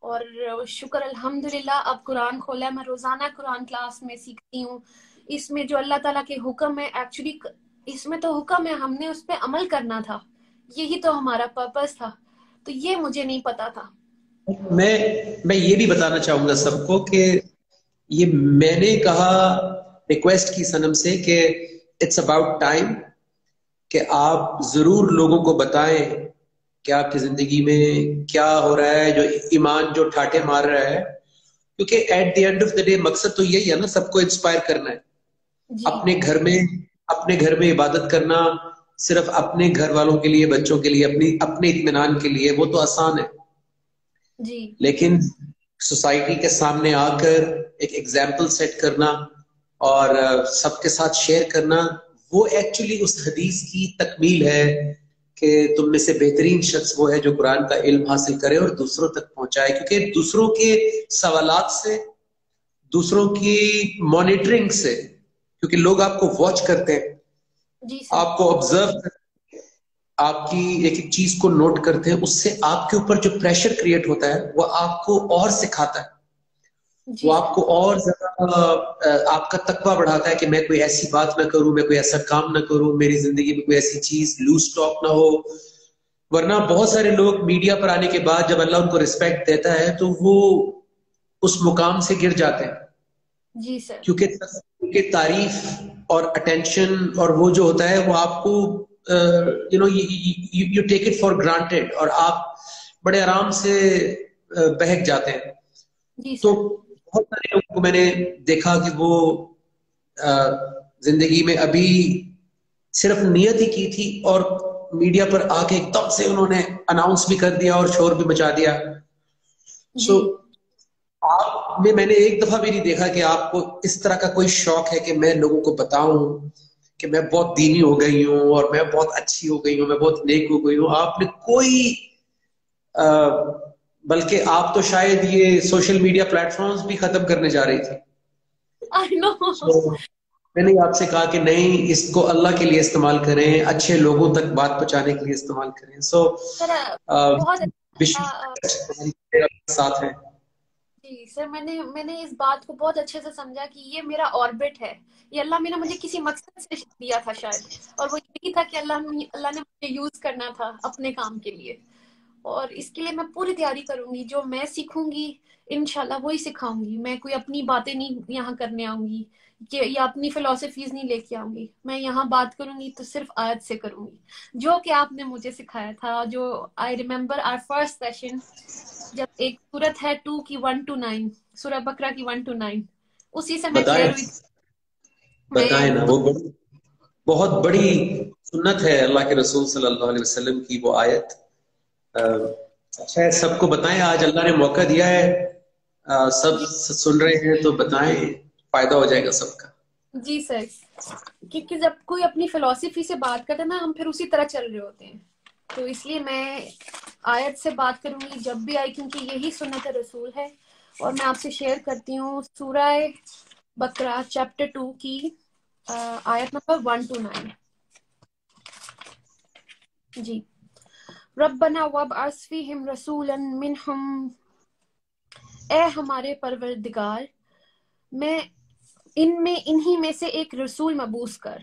اور شکر الحمدللہ اب قرآن کھولا ہے، میں روزانہ قرآن کلاس میں سیکھتی ہوں. اس میں جو اللہ تعالیٰ کے حکم ہے، ایکچولی اس میں تو حکم ہے، ہم نے اس پہ عمل کرنا تھا، یہی تو ہمارا پرپس تھا، تو یہ مجھے نہیں پتا تھا. میں یہ بھی بتانا چاہوں گا سب کو کہ یہ میں نے کہا، ریکویسٹ کی سنم سے کہ اٹس اباؤٹ ٹائم کہ آپ ضرور لوگوں کو بتائیں کہ آپ کی زندگی میں کیا ہو رہا ہے، جو ایمان جو ٹھاٹے مار رہا ہے، کیونکہ at the end of the day مقصد تو یہی ہے نا، سب کو انسپائر کرنا ہے. جی اپنے گھر میں عبادت کرنا صرف اپنے گھر والوں کے لیے، بچوں کے لیے، اپنے اطمینان کے لیے، وہ تو آسان ہے. جی لیکن سوسائٹی کے سامنے آ کر ایک ایگزامپل سیٹ کرنا اور سب کے ساتھ شیئر کرنا، وہ ایکچولی اس حدیث کی تکمیل ہے کہ تم میں سے بہترین شخص وہ ہے جو قرآن کا علم حاصل کرے اور دوسروں تک پہنچائے. کیونکہ دوسروں کے سوالات سے، دوسروں کی مانیٹرنگ سے، کیونکہ لوگ آپ کو واچ کرتے ہیں، جی سر، آپ کو آبزرو کرتے ہیں، آپ کی ایک ایک چیز کو نوٹ کرتے ہیں، اس سے آپ کے اوپر جو پریشر کریٹ ہوتا ہے وہ آپ کو اور سکھاتا ہے، جی وہ سر، آپ کو اور زیادہ آپ کا تقویٰ بڑھاتا ہے کہ میں کوئی ایسی بات نہ کروں، میں کوئی ایسا کام نہ کروں، میری زندگی میں کوئی ایسی چیز لوز ٹاک نہ ہو. ورنہ بہت سارے لوگ میڈیا پر آنے کے بعد جب اللہ ان کو رسپیکٹ دیتا ہے تو وہ اس مقام سے گر جاتے ہیں. جی سر، کیونکہ تعریف اور اٹینشن اور وہ جو ہوتا ہے وہ آپ کو you take it for granted, اور آپ بڑے آرام سے بہک جاتے ہیں. جی تو سر، بہت سارے لوگوں کو میں نے دیکھا کہ وہ زندگی میں ابھی صرف نیت ہی کی تھی اور میڈیا پر آ کے ایک دم سے انہوں نے اناؤنس بھی کر دیا اور شور بھی مچا دیا. سو جی آپ میں نے ایک دفعہ بھی نہیں دیکھا کہ آپ کو اس طرح کا کوئی شوق ہے کہ میں لوگوں کو بتاؤں کہ میں بہت دینی ہو گئی ہوں اور میں بہت اچھی ہو گئی ہوں، میں بہت نیک ہو گئی ہوں. آپ نے کوئی بلکہ آپ تو شاید یہ سوشل میڈیا پلیٹ فارمز بھی ختم کرنے جا رہی تھی. آئی نو. میں نے آپ سے کہا کہ نہیں، اس کو اللہ کے لیے استعمال کریں، اچھے لوگوں تک بات پہنچانے کے لیے استعمال کریں. سو سر بہت ساتھ ہیں. جی سر، میں نے اس بات کو بہت اچھے سے سمجھا کہ یہ میرا آربٹ ہے، یہ اللہ نے مجھے کسی مقصد سے دیا تھا شاید، اور وہ یہی تھا کہ اللہ نے مجھے یوز کرنا تھا اپنے کام کے لیے. اور اس کے لیے میں پوری تیاری کروں گی، جو میں سیکھوں گی انشاءاللہ وہی سکھاؤں گی. میں کوئی اپنی باتیں نہیں یہاں کرنے آؤں گی یا اپنی فلسفیز نہیں لے کے آؤں گی. میں یہاں بات کروں گی تو صرف آیت سے کروں گی، جو کہ آپ نے مجھے سکھایا تھا. جو I remember our first session, جب ایک سورت ہے 2 کی 1 to 9، سورہ بقرہ کی 1 to 9، اسی سے میں بتائیں کلیئر ہوئی تھی. بتائیں نا، میں وہ بہت بڑی سنت ہے اللہ کے رسول صلی اللہ علیہ وسلم کی وہ آیت. اچھا ہے، سب کو بتائیں، آج اللہ نے موقع دیا ہے، سب جی سن رہے ہیں تو بتائیں، فائدہ ہو جائے گا سب کا. جی سر، کیونکہ جب کوئی اپنی فلسفی سے بات کرتا ہے نا، ہم پھر اسی طرح چل رہے ہوتے ہیں. تو اس لیے میں آیت سے بات کروں گی جب بھی آئی، کیونکہ یہی سنت رسول ہے. اور میں آپ سے شیئر کرتی ہوں سورہ بقرہ چیپٹر 2 کی آیت نمبر 1 to 9. جی، ربنا وابعث فیہم رسولا منہم، اے ہمارے پروردگار میں انہی میں سے ایک رسول مبعوث کر.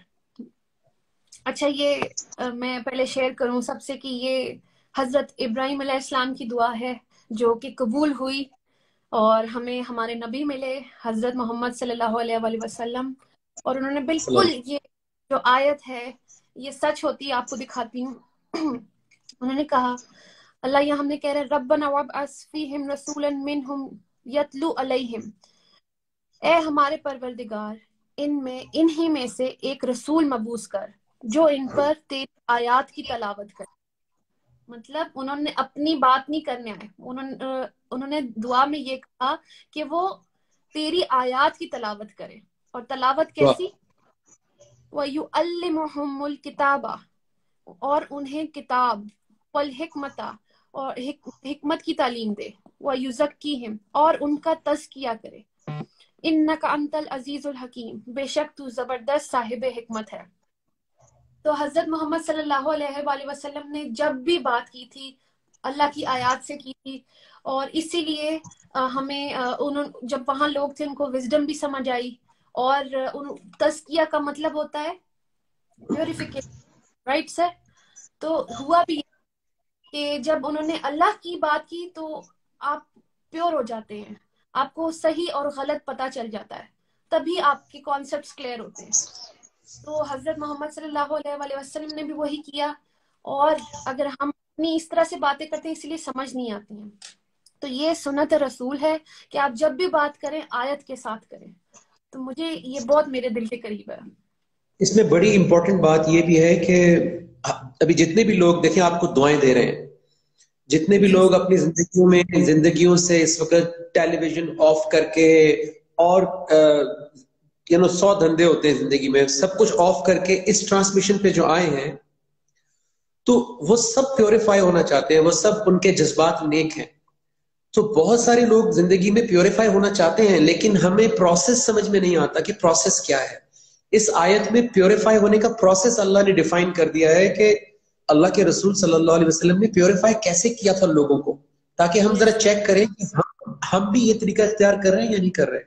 اچھا، یہ میں پہلے شیئر کروں سب سے کہ یہ حضرت ابراہیم علیہ السلام کی دعا ہے جو کہ قبول ہوئی. اور ہمیں ہمارے نبی ملے حضرت محمد صلی اللہ علیہ وآلہ وسلم، اور انہوں نے بالکل یہ جو آیت ہے یہ سچ ہوتی ہے آپ کو دکھاتی ہوں۔ انہوں نے کہا، اللہ یہاں ہم نے کہہ رہے ربنا وابعث فیہم رسولا منہم یتلو علیہم، اے ہمارے پروردگار انہی میں سے ایک رسول مبعوث کر جو ان پر تیری آیات کی تلاوت کرے۔ مطلب انہوں نے اپنی بات نہیں کرنے آئے، انہوں نے دعا میں یہ کہا کہ وہ تیری آیات کی تلاوت کرے، اور تلاوت کیسی؟ وَيُعَلِّمُهُمُ الْكِتَابَ، اور انہیں کتاب، والحکمت، اور حکمت کی تعلیم دے، وَيُزَكِّيهِمْ، اور ان کا تزکیہ کرے، اِنَّكَ أَنْتَ الْعَزِيزُ الْحَكِيمُ، بے شک تو زبردست صاحب حکمت ہے۔ تو حضرت محمد صلی اللہ علیہ وآلہ وسلم نے جب بھی بات کی تھی اللہ کی آیات سے کی تھی، اور اسی لیے ہمیں جب وہاں لوگ تھے ان کو وزڈم بھی سمجھ آئی، اور تزکیہ کا مطلب ہوتا ہے پیوریفیکیشن، رائٹ سر؟ تو ہوا بھی کہ جب انہوں نے اللہ کی بات کی تو آپ پیور ہو جاتے ہیں، آپ کو صحیح اور غلط پتہ چل جاتا ہے، تبھی آپ کے کانسیپٹس کلیئر ہوتے ہیں۔ تو حضرت محمد صلی اللہ علیہ وآلہ وسلم نے بھی وہی کیا، اور اگر ہم اپنی اس طرح سے باتیں کرتے ہیں اس لیے سمجھ نہیں آتی ہیں، تو یہ سنت رسول ہے کہ آپ جب بھی بات کریں آیت کے ساتھ کریں۔ تو مجھے یہ بہت میرے دل کے قریب ہے۔ اس میں بڑی امپورٹنٹ بات یہ بھی ہے کہ ابھی جتنے بھی لوگ دیکھیں آپ کو دعائیں دے رہے ہیں، جتنے بھی جی لوگ اپنی زندگیوں سے اس وقت ٹیلی ویژن آف کر کے، اور 100 دھندے ہوتے ہیں زندگی میں، سب کچھ آف کر کے اس ٹرانسمیشن پہ جو آئے ہیں، تو وہ سب پیوریفائی ہونا چاہتے ہیں، وہ سب ان کے جذبات نیک ہیں۔ تو بہت سارے لوگ زندگی میں پیوریفائی ہونا چاہتے ہیں، لیکن ہمیں پروسیس سمجھ میں نہیں آتا کہ پروسیس کیا ہے۔ اس آیت میں پیوریفائی ہونے کا پروسیس اللہ نے ڈیفائن کر دیا ہے کہ اللہ کے رسول صلی اللہ علیہ وسلم نے پیوریفائی کیسے کیا تھا لوگوں کو، تاکہ ہم ذرا چیک کریں کہ ہم بھی یہ طریقہ اختیار کر رہے ہیں یا نہیں کر رہے۔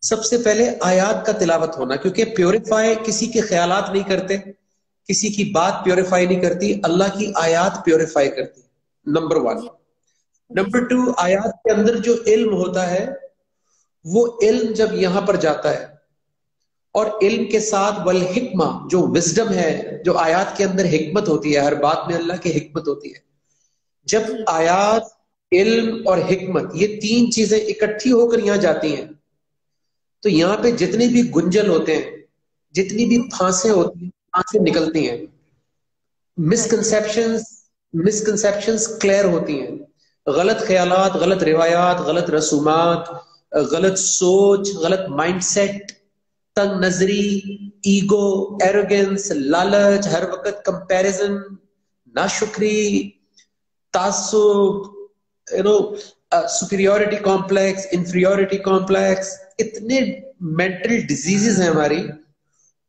سب سے پہلے آیات کا تلاوت ہونا، کیونکہ پیوریفائی کسی کے خیالات نہیں کرتے، کسی کی بات پیوریفائی نہیں کرتی، اللہ کی آیات پیوریفائی کرتی، نمبر 1۔ نمبر 2، آیات کے اندر جو علم ہوتا ہے وہ علم جب یہاں پر جاتا ہے، اور علم کے ساتھ والحکمہ جو وزڈم ہے، جو آیات کے اندر حکمت ہوتی ہے، ہر بات میں اللہ کی حکمت ہوتی ہے۔ جب آیات، علم اور حکمت یہ 3 چیزیں اکٹھی ہو کر یہاں جاتی ہیں، تو یہاں پہ جتنے بھی گنجل ہوتے ہیں، جتنی بھی پھانسیں ہوتی ہیں، پھانسیں نکلتی ہیں، مسکنسیپشنز کلیئر ہوتی ہیں، غلط خیالات، غلط روایات، غلط رسومات، غلط سوچ، غلط مائنڈ سیٹ، تنگ نظری، ایگو، ایروگنس، لالچ، ہر وقت کمپیریزن، ناشکری، تعصب، سپیریورٹی کمپلیکس، انفیریورٹی کمپلیکس، اتنے مینٹل ڈیزیزز ہیں ہماری،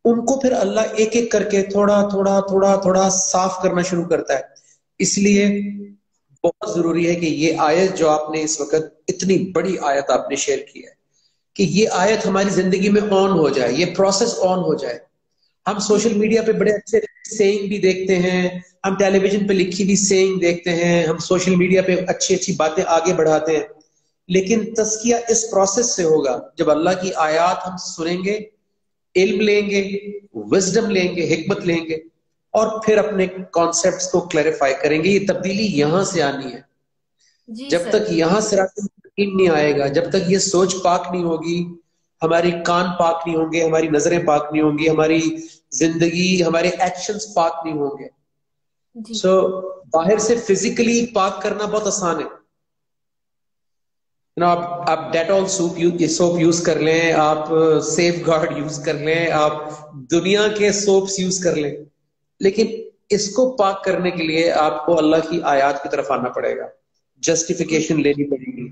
ان کو پھر اللہ ایک ایک کر کے تھوڑا تھوڑا تھوڑا تھوڑا صاف کرنا شروع کرتا ہے۔ اس لیے بہت ضروری ہے کہ یہ آیت جو آپ نے اس وقت اتنی بڑی آیت آپ نے شیئر کی ہے، کہ یہ آیت ہماری زندگی میں آن ہو جائے، یہ پروسیس آن ہو جائے۔ ہم سوشل میڈیا پہ بڑے اچھے سیئنگ بھی دیکھتے ہیں، ہم ٹیلی ویژن پہ لکھی بھی سیئنگ دیکھتے ہیں، ہم سوشل میڈیا پہ اچھی اچھی باتیں آگے بڑھاتے ہیں، لیکن تزکیہ اس پروسیس سے ہوگا جب اللہ کی آیات ہم سنیں گے، علم لیں گے، وزڈم لیں گے، حکمت لیں گے، اور پھر اپنے کانسیپٹس کو کلیریفائی کریں گے۔ یہ تبدیلی یہاں سے آنی ہے۔ جب تک یہاں سے یقین نہیں آئے گا، جب تک یہ سوچ پاک نہیں ہوگی، ہماری کان پاک نہیں ہوں گے، ہماری نظریں پاک نہیں ہوں گی، ہماری زندگی، ہمارے ایکشنز پاک نہیں ہوں گے۔ سو باہر سے فزیکلی پاک کرنا بہت آسان ہے، آپ ڈیٹول سوپ یوز کر لیں، آپ سیف گارڈ یوز کر لیں، آپ دنیا کے سوپس یوز کر لیں، لیکن اس کو پاک کرنے کے لیے آپ کو اللہ کی آیات کی طرف آنا پڑے گا، جسٹیفیکیشن لینی پڑے گی۔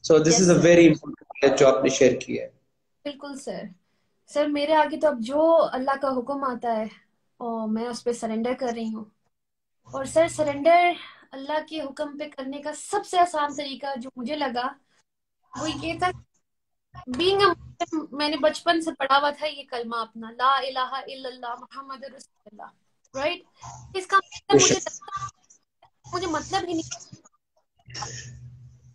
سو دس از اے ویری امپورٹنٹ جو آپ نے شیئر کیا ہے۔ بالکل سر میرے آگے تو اب جو اللہ کا حکم آتا ہے اور میں اس پہ سرنڈر کر رہی ہوں، اور سر سرنڈر اللہ کے حکم پہ کرنے کا سب سے آسان طریقہ جو مجھے لگا وہ یہ تھا، بینگ اے مسلم، میں نے بچپن سے پڑھا ہوا تھا یہ کلمہ اپنا، لا الہ الا اللہ محمد رسول اللہ، رائٹ؟ اس کا مطلب مجھے مطلب ہی نہیں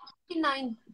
59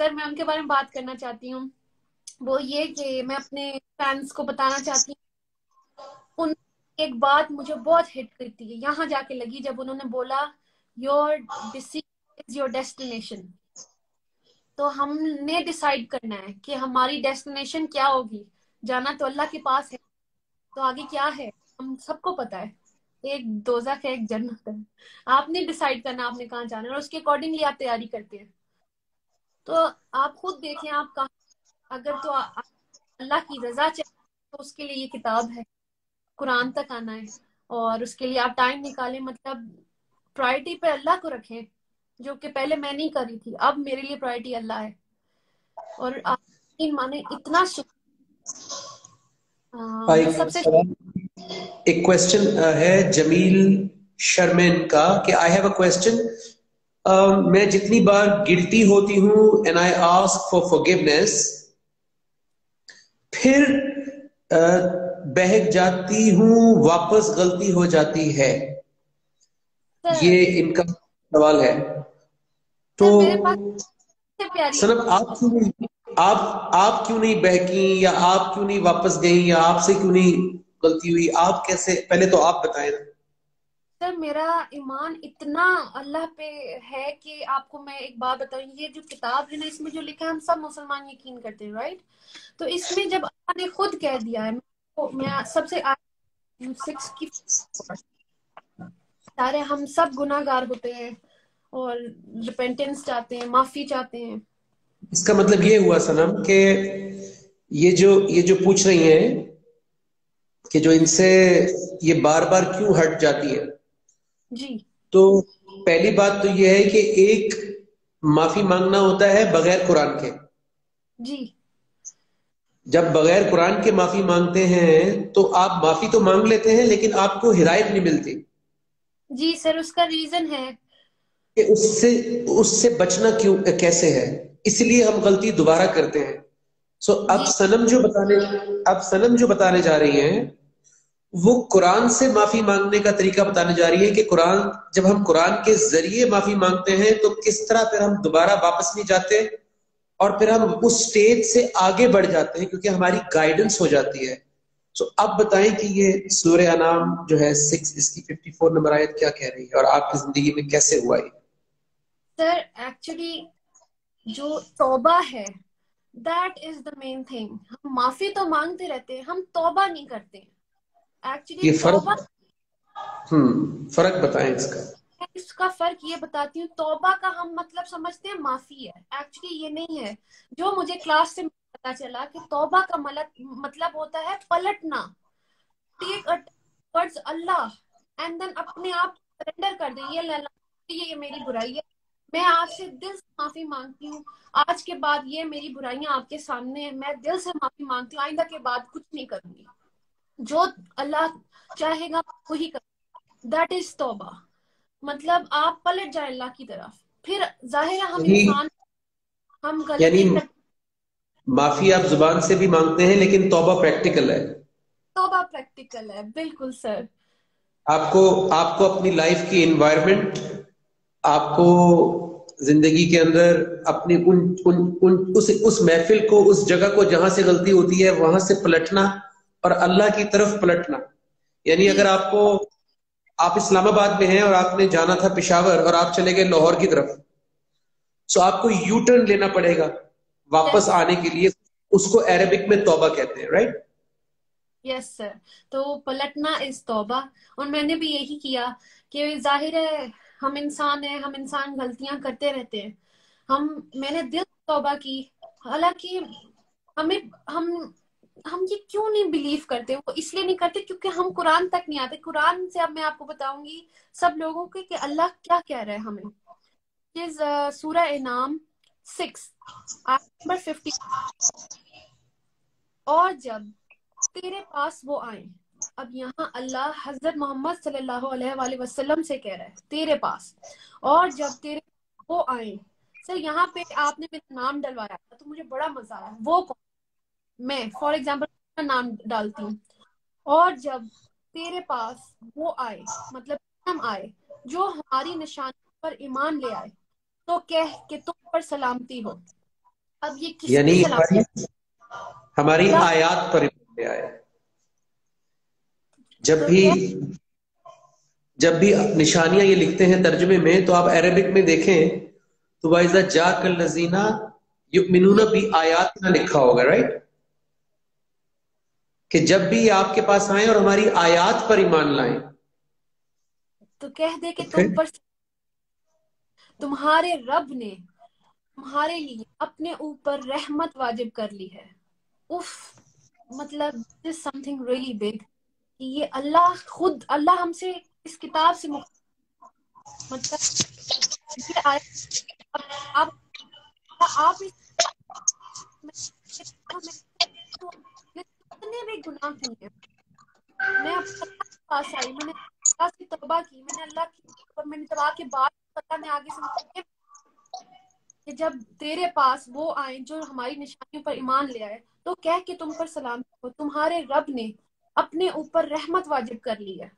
سر میں ان کے بارے میں بات کرنا چاہتی ہوں، وہ یہ کہ میں اپنے فینس کو بتانا چاہتی ہوں، ان ایک بات مجھے بہت ہٹ کرتی ہے، یہاں جا کے لگی جب انہوں نے بولا your decision is your destination. تو ہم نے ڈیسائیڈ کرنا ہے کہ ہماری ڈیسٹینیشن کیا ہوگی. جانا تو اللہ کے پاس ہے، تو آگے کیا ہے ہم سب کو پتا ہے، ایک دوزخ ہے ایک جنت ہے. آپ نے ڈیسائیڈ کرنا آپ نے کہاں جانا ہے، اور اس کے اکارڈنگلی آپ تیاری کرتے ہیں. تو آپ خود دیکھیں آپ کہاں، اگر تو اللہ کی رضا چاہیے تو اس کے لیے یہ کتاب ہے، قرآن تک آنا ہے، اور اس کے لیے آپ ٹائم نکالیں. مطلب پرائرٹی پہ اللہ کو رکھیں، جو کہ پہلے میں نہیں کری تھی، اب میرے لیے پرائرٹی اللہ ہے. اور آپ مانے اتنا سب سے ایک کوشچن ہے جمیل شرمین کا کہ آئی ہیو اے کوشچن. میں جتنی بار گلٹی ہوتی ہوں and I ask for forgiveness, پھر بہک جاتی ہوں، واپس غلطی ہو جاتی ہے. یہ ان کا سوال ہے. تو سر میرے پاس سے پیاری سنب آپ کیوں نہیں بہکی، یا آپ کیوں نہیں واپس گئیں، یا آپ سے کیوں نہیں غلطی ہوئی؟ آپ کیسے، پہلے تو آپ بتائیں. سر میرا ایمان اتنا اللہ پہ ہے کہ آپ کو میں ایک بات بتاؤں، یہ جو کتاب ہے نا اس میں جو لکھا ہے ہم سب مسلمان یقین کرتے ہیں، رائٹ؟ تو اس میں جب اللہ نے خود کہہ دیا ہے، میں سب سے 6 کی سارے ہم سب گناہ گار ہوتے ہیں اور ریپینٹنس چاہتے ہیں، معافی چاہتے ہیں. اس کا مطلب یہ ہوا سنم کہ یہ جو پوچھ رہی ہیں کہ جو ان سے یہ بار بار کیوں ہٹ جاتی ہے، جی تو پہلی بات تو یہ ہے کہ ایک معافی مانگنا ہوتا ہے بغیر قرآن کے. جی جب بغیر قرآن کے معافی مانگتے ہیں تو آپ معافی تو مانگ لیتے ہیں لیکن آپ کو ہدایت نہیں ملتی جی سر، اس کا ریزن ہے کہ اس سے بچنا کیوں کیسے ہے. اس لیے ہم غلطی دوبارہ کرتے ہیں. اب جی سنم جو بتانے جا رہی ہیں وہ قرآن سے معافی مانگنے کا طریقہ بتانے جا رہی ہے کہ جب ہم قرآن کے ذریعے معافی مانگتے ہیں تو کس طرح پھر ہم دوبارہ واپس نہیں جاتے اور پھر ہم اس سٹیج سے آگے بڑھ جاتے ہیں کیونکہ ہماری گائیڈنس ہو جاتی ہے. اب بتائیں کہ یہ سورہ انعام جو ہے 6 اس کی 54 نمبر آیت کیا کہہ رہی ہے اور آپ کی زندگی میں کیسے ہوا یہ؟ سر ایکچولی جو توبہ ہے that is the main thing. ہم معافی تو مانگتے رہتے ہیں، ہم توبہ نہیں کرتے. ایکچولی یہ توبہ، فرق بتائیں اس کا. اس کا فرق یہ بتاتی ہوں. توبہ کا ہم مطلب سمجھتے ہیں معافی ہے، ایکچولی یہ نہیں ہے. جو مجھے کلاس سے پتا چلا کہ توبہ کا مطلب ہوتا ہے پلٹنا، ٹیک ورڈز اللہ اینڈ دین اپنے آپ سرنڈر کر دیں، یہ میری برائی ہے، میں آپ سے دل سے معافی مانگتی ہوں. آج کے بعد یہ میری برائیاں آپ کے سامنے ہیں، میں دل سے معافی مانگتی ہوں، آئندہ کے بعد کچھ نہیں کروں گی. جو اللہ چاہے گا وہی کروں. دیٹ از توبہ. مطلب آپ پلٹ جائیں اللہ کی طرف. پھر ظاہر ہے ہم انسان، ہم یعنی غلطی کرتے. معافی آپ زبان سے بھی مانگتے ہیں لیکن توبہ پریکٹیکل ہے. توبہ پریکٹیکل ہے، بالکل سر. آپ کو اپنی لائف کی انوائرمنٹ، آپ کو زندگی کے اندر اپنی اس محفل کو، اس جگہ کو جہاں سے غلطی ہوتی ہے وہاں سے پلٹنا اور اللہ کی طرف پلٹنا. یعنی جی اگر آپ اسلام آباد میں ہیں اور آپ نے جانا تھا پشاور اور آپ چلے گئے لاہور کی طرف، آپ کو یو ٹرن لینا پڑے گا واپس یس آنے کے لیے. اس کو عربک میں توبہ کہتے ہیں، رائٹ؟ یس سر. تو پلٹنا از توبہ. اور میں نے بھی یہی کیا کہ ظاہر ہے ہم انسان ہیں، ہم انسان غلطیاں کرتے رہتے ہیں. میں نے دل توبہ کی. حالانکہ ہم یہ کیوں نہیں بلیو کرتے؟ وہ اس لیے نہیں کرتے کیونکہ ہم قرآن تک نہیں آتے. قرآن سے اب میں آپ کو بتاؤں گی سب لوگوں کے کہ اللہ کیا کہہ رہا ہے ہمیں. سورہ انعام 6 آیت نمبر 50. اور جب تیرے پاس وہ آئیں. اب یہاں اللہ حضرت محمد صلی اللہ علیہ وآلہ وسلم سے کہہ رہا ہے تیرے پاس. اور جب تیرے وہ آئیں. سر یہاں پہ آپ نے میرا نام ڈلوایا تھا تو مجھے بڑا مزہ آیا. وہ کون؟ میں فار ایگزامپل نام ڈالتی ہوں. اور جب تیرے پاس وہ آئے، مطلب ہم آئے جو ہماری نشانی پر ایمان لے آئے، تو کہہ کہ تم پر سلامتی ہو. اب یہ کس یعنی کی سلامتی؟ ہماری آیات پر ایمان لے آئے. جب بھی نشانیاں یہ لکھتے ہیں ترجمے میں تو آپ عربک میں دیکھیں تو وَإِذَا جَاءَكَ الَّذِينَ يُؤْمِنُونَ بِآيَاتِنَا لکھا ہوگا، رائٹ؟ کہ جب بھی یہ آپ کے پاس آئیں اور ہماری آیات پر ایمان لائیں تو کہہ دے کہ پھر تم پر تمہارے رب نے تمہارے لیے اپنے اوپر رحمت واجب کر لی ہے. اف، مطلب this is something really big کہ یہ اللہ ہم سے اس کتاب سے مطلب یہ آیا. اب آپ کتنے بھی گناہ کیے، میں اللہ کے پاس آئی، میں نے اللہ سے توبہ کی، میں نے اللہ کی، اور میں نے جب آ کے بات اللہ نے آگے سے مجھے کہ جب تیرے پاس وہ آئیں جو ہماری نشانیوں پر ایمان لے آئے تو کہہ کہ تم پر سلامتی ہو، تمہارے رب نے اپنے اوپر رحمت واجب کر لی ہے.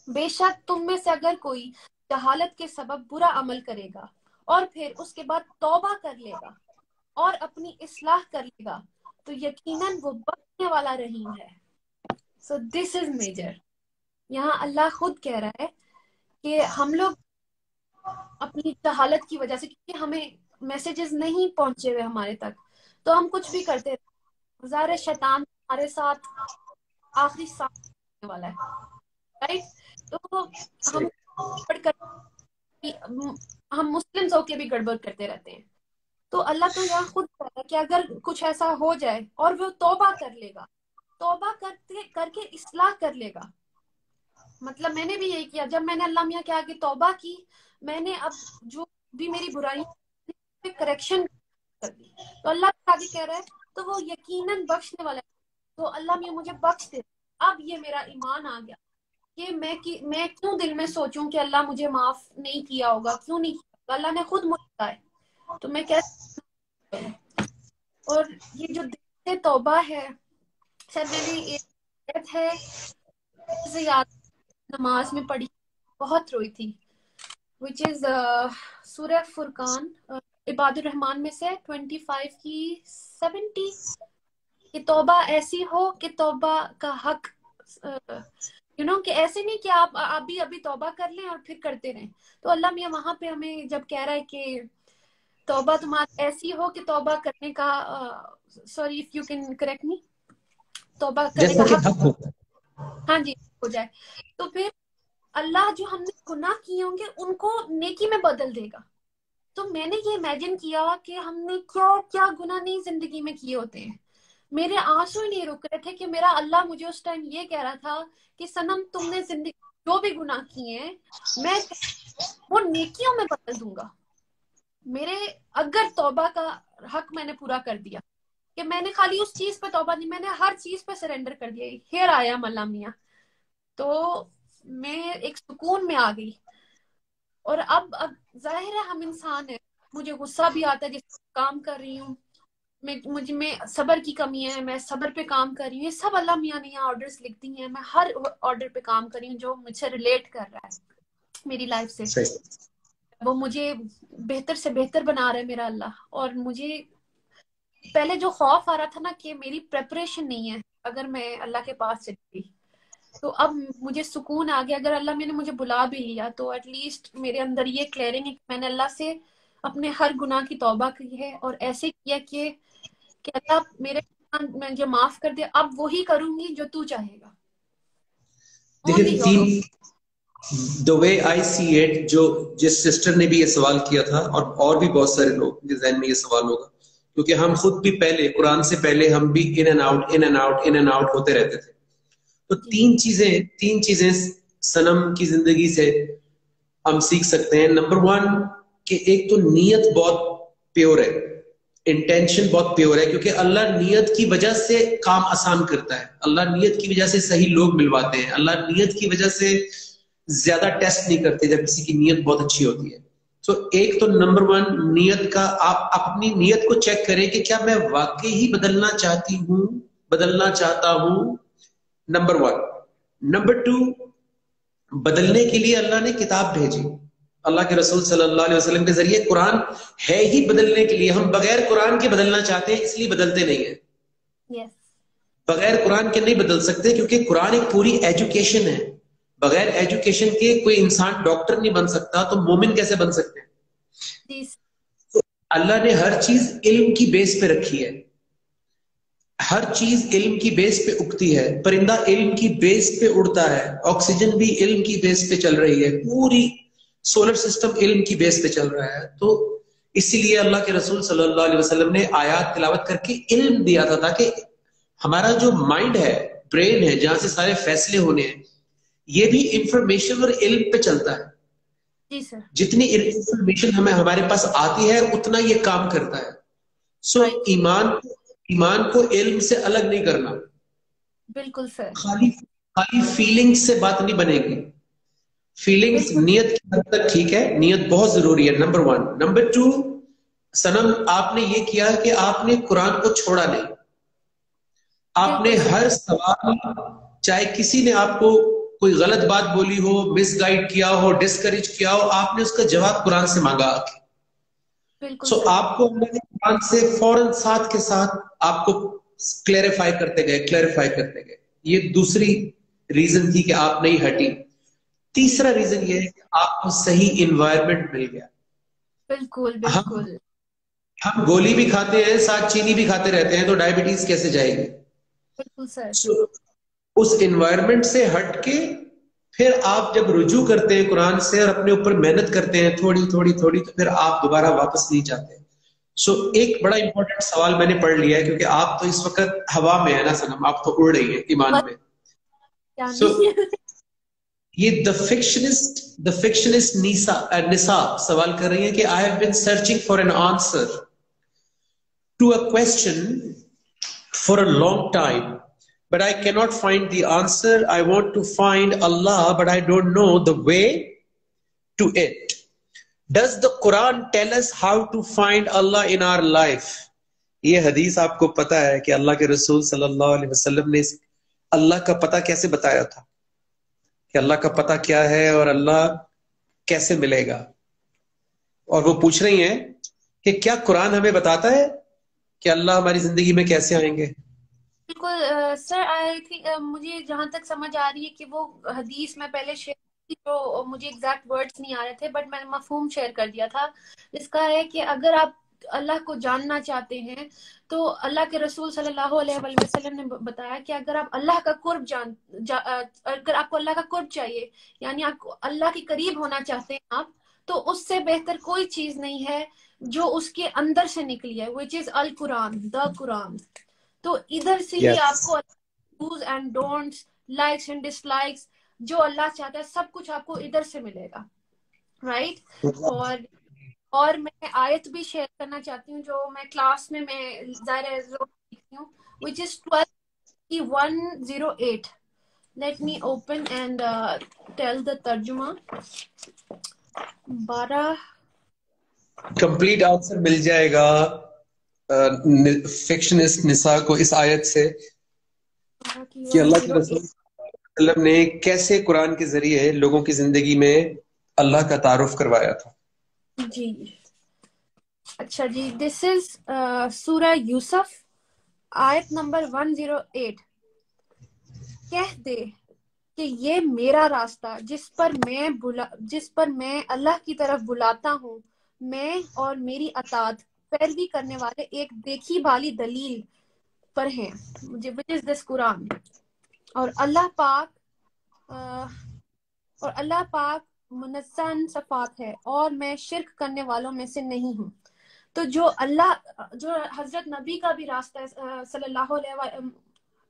بے شک تم میں سے اگر کوئی جہالت کے سبب برا عمل کرے گا اور پھر اس کے بعد توبہ کر لے گا اور اپنی اصلاح کر لے گا تو یقیناً وہ بخشنے والا رحیم ہے. سو دس از میجر. یہاں اللہ خود کہہ رہا ہے کہ ہم لوگ اپنی جہالت کی وجہ سے، کیونکہ ہمیں میسیجز نہیں پہنچے ہوئے ہمارے تک، تو ہم کچھ بھی کرتے رہتے. ظاہر شیطان ہمارے ساتھ آخری سانس لینے والا ہے، رائٹ؟ تو ہم ہم مسلمز ہو کے بھی گڑبڑ کرتے رہتے ہیں. تو اللہ تو یہاں خود کہہ رہا ہے کہ اگر کچھ ایسا ہو جائے اور وہ توبہ کر لے گا، توبہ کر کے اصلاح کر لے گا. مطلب میں نے بھی یہی کیا، جب میں نے اللہ میاں کے آگے توبہ کی، میں نے اب جو بھی میری برائی کریکشن کر دی، تو اللہ کے آگے کہہ رہا ہے تو وہ یقیناً بخشنے والا ہے. تو اللہ میاں مجھے بخش دے. اب یہ میرا ایمان آ گیا کہ میں کیوں دل میں سوچوں کہ اللہ مجھے معاف نہیں کیا ہوگا، کیوں نہیں کیا ہوگا، اللہ نے خود مجھے کہا ہے تو میں کیسے. اور یہ جو دل سے توبہ ہے، شاید میں نے ایک ہے سے یاد نماز میں پڑھی، بہت روئی تھی، which is سورہ فرقان، عباد الرحمن میں سے 25 کی 70 کہ توبہ ایسی ہو کہ توبہ کا حق کہ ایسے نہیں کہ آپ ابھی توبہ کر لیں اور پھر کرتے رہیں. تو اللہ میاں وہاں پہ ہمیں جب کہہ رہا ہے کہ توبہ تمہاری ایسی ہو کہ توبہ کرنے کا sorry if you can correct me, توبہ کرنے جیسا کا کہ حق حق ہوتا ہے. ہاں جی ہو جائے، تو پھر اللہ جو ہم نے گناہ کیے ہوں گے ان کو نیکی میں بدل دے گا. تو میں نے یہ امیجن کیا کہ ہم نے کیا کیا گناہ نہیں زندگی میں کیے ہوتے ہیں. میرے آنسو ہی نہیں رک رہے تھے کہ میرا اللہ مجھے اس ٹائم یہ کہہ رہا تھا کہ صنم تم نے زندگی جو بھی گناہ کیے ہیں میں وہ نیکیوں میں بدل دوں گا. میرے اگر توبہ کا حق میں نے پورا کر دیا کہ میں نے خالی اس چیز پہ توبہ نہیں، میں نے ہر چیز پہ سرنڈر کر دیا. ہیر آیا ملا میاں، تو میں ایک سکون میں آ گئی. اور اب ظاہر ہے ہم انسان ہیں، مجھے غصہ بھی آتا ہے جس کام کر رہی ہوں، میں صبر کی کمی ہے، میں صبر پہ کام کر رہی ہوں. یہ سب اللہ میاں نے یہاں آرڈرز لکھ دی ہیں، میں ہر آرڈر پہ کام کر رہی ہوں جو مجھ سے ریلیٹ کر رہا ہے میری لائف سے. صحیح. وہ مجھے بہتر سے بہتر بنا رہا ہے میرا اللہ. اور مجھے پہلے جو خوف آ رہا تھا نا کہ میری پریپریشن نہیں ہے اگر میں اللہ کے پاس چلی گئی، تو اب مجھے سکون آ گیا. اگر اللہ میں نے مجھے بلا بھی لیا تو ایٹ لیسٹ میرے اندر یہ کلیئرنگ ہے کہ میں نے اللہ سے اپنے ہر گناہ کی توبہ کی ہے اور ایسے کیا کہ اللہ میرے مجھے معاف کر دے. اب وہی کروں گی جو تو چاہے گا. دیکھیں تین the way I see it، جو جس سسٹر نے بھی یہ سوال کیا تھا اور بھی بہت سارے لوگ کے ذہن میں یہ سوال ہوگا، کیونکہ ہم خود بھی پہلے قرآن سے پہلے ہم بھی ان اینڈ آؤٹ ہوتے رہتے تھے. تو تین چیزیں صنم کی زندگی سے ہم سیکھ سکتے ہیں. نمبر 1 کہ ایک تو نیت بہت پیور ہے، انٹینشن بہت پیور ہے، کیونکہ اللہ نیت کی وجہ سے کام آسان کرتا ہے. اللہ نیت کی وجہ سے صحیح لوگ ملواتے ہیں. اللہ نیت کی وجہ سے زیادہ ٹیسٹ نہیں کرتے جب کسی کی نیت بہت اچھی ہوتی ہے. تو ایک تو نمبر 1 نیت کا، آپ اپنی نیت کو چیک کریں کہ کیا میں واقعی ہی بدلنا چاہتا ہوں. نمبر 1. نمبر 2، بدلنے کے لیے اللہ نے کتاب بھیجی. اللہ کے رسول صلی اللہ علیہ وسلم کے ذریعے قرآن ہے ہی بدلنے کے لیے. ہم بغیر قرآن کے بدلنا چاہتے ہیں اس لیے بدلتے نہیں ہیں. Yes. بغیر قرآن کے نہیں بدل سکتے کیونکہ قرآن ایک پوری ایجوکیشن ہے. بغیر ایجوکیشن کے کوئی انسان ڈاکٹر نہیں بن سکتا, تو مومن کیسے بن سکتے ہیں؟ Yes. تو اللہ نے ہر چیز علم کی بیس پہ رکھی ہے. ہر چیز علم کی بیس پہ اگتی ہے. پرندہ علم کی بیس پہ اڑتا ہے, آکسیجن بھی علم کی بیس پہ چل رہی ہے, پوری سولر سسٹم علم کی بیس پہ چل رہا ہے. تو اسی لیے اللہ کے رسول صلی اللہ علیہ وسلم نے آیات تلاوت کر کے علم دیا تھا, تاکہ ہمارا جو مائنڈ ہے, برین ہے, جہاں سے سارے فیصلے ہونے ہیں, یہ بھی انفارمیشن اور علم پہ چلتا ہے. جی سر. جتنی انفارمیشن ہمارے پاس آتی ہے اتنا یہ کام کرتا ہے. سو ایمان کو علم سے الگ نہیں کرنا. بالکل سر. خالی فیلنگز سے بات نہیں بنے گی. فیلنگز نیت کی حد تک ٹھیک ہے, نیت بہت ضروری ہے, نمبر 1. نمبر 2, سنم آپ نے یہ کیا کہ آپ نے قرآن کو چھوڑا نہیں. آپ نے ہر سوال, چاہے کسی نے آپ کو کوئی غلط بات بولی ہو, مس گائیڈ کیا ہو, ڈسکریج کیا ہو, آپ نے اس کا جواب قرآن سے مانگا. سو آپ کو قرآن سے فوراً ساتھ کے ساتھ آپ کو کلیریفائی کرتے گئے. یہ دوسری ریزن تھی کہ آپ نہیں ہٹی. تیسرا ریزن یہ ہے کہ آپ کو صحیح انوائرمنٹ مل گیا. بالکل بالکل. ہم گولی بھی کھاتے ہیں, ساتھ چینی بھی کھاتے رہتے ہیں, تو ڈائبٹیز کیسے جائے گی؟ بالکل سر. اس انوائرمنٹ سے ہٹ کے پھر آپ جب رجوع کرتے ہیں قرآن سے اور اپنے اوپر محنت کرتے ہیں تھوڑی تھوڑی تھوڑی, تو پھر آپ دوبارہ واپس نہیں جاتے. سو ایک بڑا امپورٹنٹ سوال میں نے پڑھ لیا ہے, کیونکہ آپ تو اس وقت ہوا میں ہے نا سنم, آپ تو اڑ رہی ہیں ایمان میں. سو یہ the fictionist نسا سوال کر رہی ہیں کہ I have been searching for an answer to a question for a long time, but I cannot find the answer. I want to find Allah, but I don't know the way to it. Does the Quran tell us how to find Allah in our life? یہ حدیث آپ کو پتا ہے کہ اللہ کے رسول صلی اللہ علیہ وسلم نے اللہ کا پتہ کیسے بتایا تھا, کہ اللہ کا پتہ کیا ہے اور اللہ کیسے ملے گا. اور وہ پوچھ رہی ہیں کہ کیا قرآن ہمیں بتاتا ہے کہ اللہ ہماری زندگی میں کیسے آئیں گے؟ بالکل سر. آئی تھنک مجھے جہاں تک سمجھ آ رہی ہے کہ وہ حدیث میں پہلے شیئر کی, جو مجھے ایگزیکٹ ورڈز نہیں آ رہے تھے, بٹ میں نے مفہوم شیئر کر دیا تھا. اس کا ہے کہ اگر آپ اللہ کو جاننا چاہتے ہیں تو اللہ کے رسول صلی اللہ علیہ وسلم نے بتایا کہ اگر آپ اللہ کا قرب اگر آپ کو اللہ کا قرب چاہیے, یعنی آپ کو اللہ کے قریب ہونا چاہتے ہیں آپ, تو اس سے بہتر کوئی چیز نہیں ہے جو اس کے اندر سے نکلی ہے, which is القرآن, the قرآن. تو ادھر سے ہی آپ کو dos and don'ts, likes and dislikes, جو اللہ چاہتا ہے سب کچھ آپ کو ادھر سے ملے گا, رائٹ. اور میں آیت بھی شیئر کرنا چاہتی ہوں جو میں کلاس میں ظاہر لکھتی ہوں, which is 12:108. Let me open and tell the ترجمہ. 12 کمپلیٹ آنسر مل جائے گا فکشنسٹ نساء کو اس آیت سے کہ اللہ کے رسول صلی اللہ علیہ وسلم نے کیسے قرآن کے ذریعے لوگوں کی زندگی میں اللہ کا تعارف کروایا تھا. جی اچھا جی. دس از سورہ یوسف, آیت نمبر 108. کہہ دے کہ یہ میرا راستہ جس پر میں اللہ کی طرف بلاتا ہوں, میں اور میری اطاعت پیروی کرنے والے ایک دیکھی بھالی دلیل پر ہیں, which is this قرآن. اور اللہ پاک منزہ صفات ہے اور میں شرک کرنے والوں میں سے نہیں ہوں. تو جو حضرت نبی کا بھی راستہ ہے,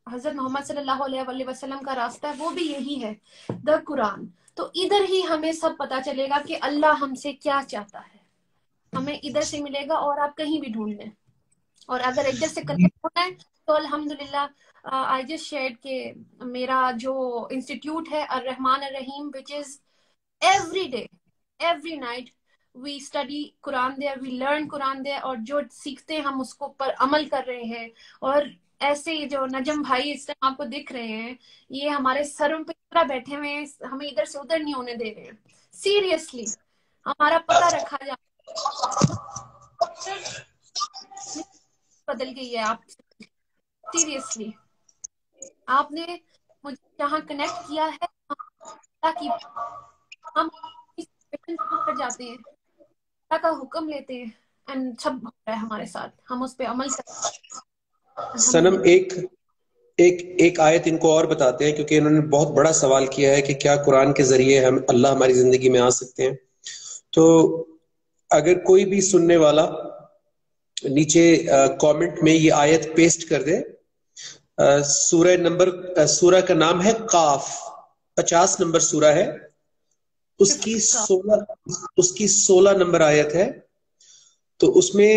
حضرت محمد صلی اللہ علیہ وسلم کا راستہ ہے, وہ بھی یہی ہے, دا قرآن. تو ادھر ہی ہمیں سب پتا چلے گا کہ اللہ ہم سے کیا چاہتا ہے, ہمیں ادھر سے ملے گا, اور آپ کہیں بھی ڈھونڈ لیں. اور اگر ادھر سے کنیکٹ ہونا ہے تو الحمدللہ I just shared کہ میرا جو انسٹیٹیوٹ ہے الرحمن الرحیم, which is every day, every night we study Quran there, we learn Quran there, اور جو سیکھتے ہیں ہم اس کو پر عمل کر رہے ہیں. اور ایسے جو نجم بھائی اس ٹائم آپ کو دکھ رہے ہیں, یہ ہمارے سروں پہ اتنا بیٹھے ہوئے ہیں, ہمیں ادھر سے ادھر نہیں ہونے دے رہے ہیں. سیریسلی ہمارا پتہ رکھا جائے. بدل گئی ہے آپ سیریسلی. آپ نے مجھے جہاں کنیکٹ کیا ہے تاکہ ہم پر جاتے ہیں, اللہ کا حکم لیتے ہیں, اینڈ سب ہو رہا ہے ہمارے ساتھ, ہم اس پہ عمل کرتے ہیں. سنم ایک آیت ان کو اور بتاتے ہیں, کیونکہ انہوں نے بہت بڑا سوال کیا ہے کہ کیا قرآن کے ذریعے ہم اللہ ہماری زندگی میں آ سکتے ہیں. تو اگر کوئی بھی سننے والا نیچے کامنٹ میں یہ آیت پیسٹ کر دے. سورہ کا نام ہے قاف, 50 نمبر سورہ ہے, اس کی 16 نمبر آیت ہے. تو اس میں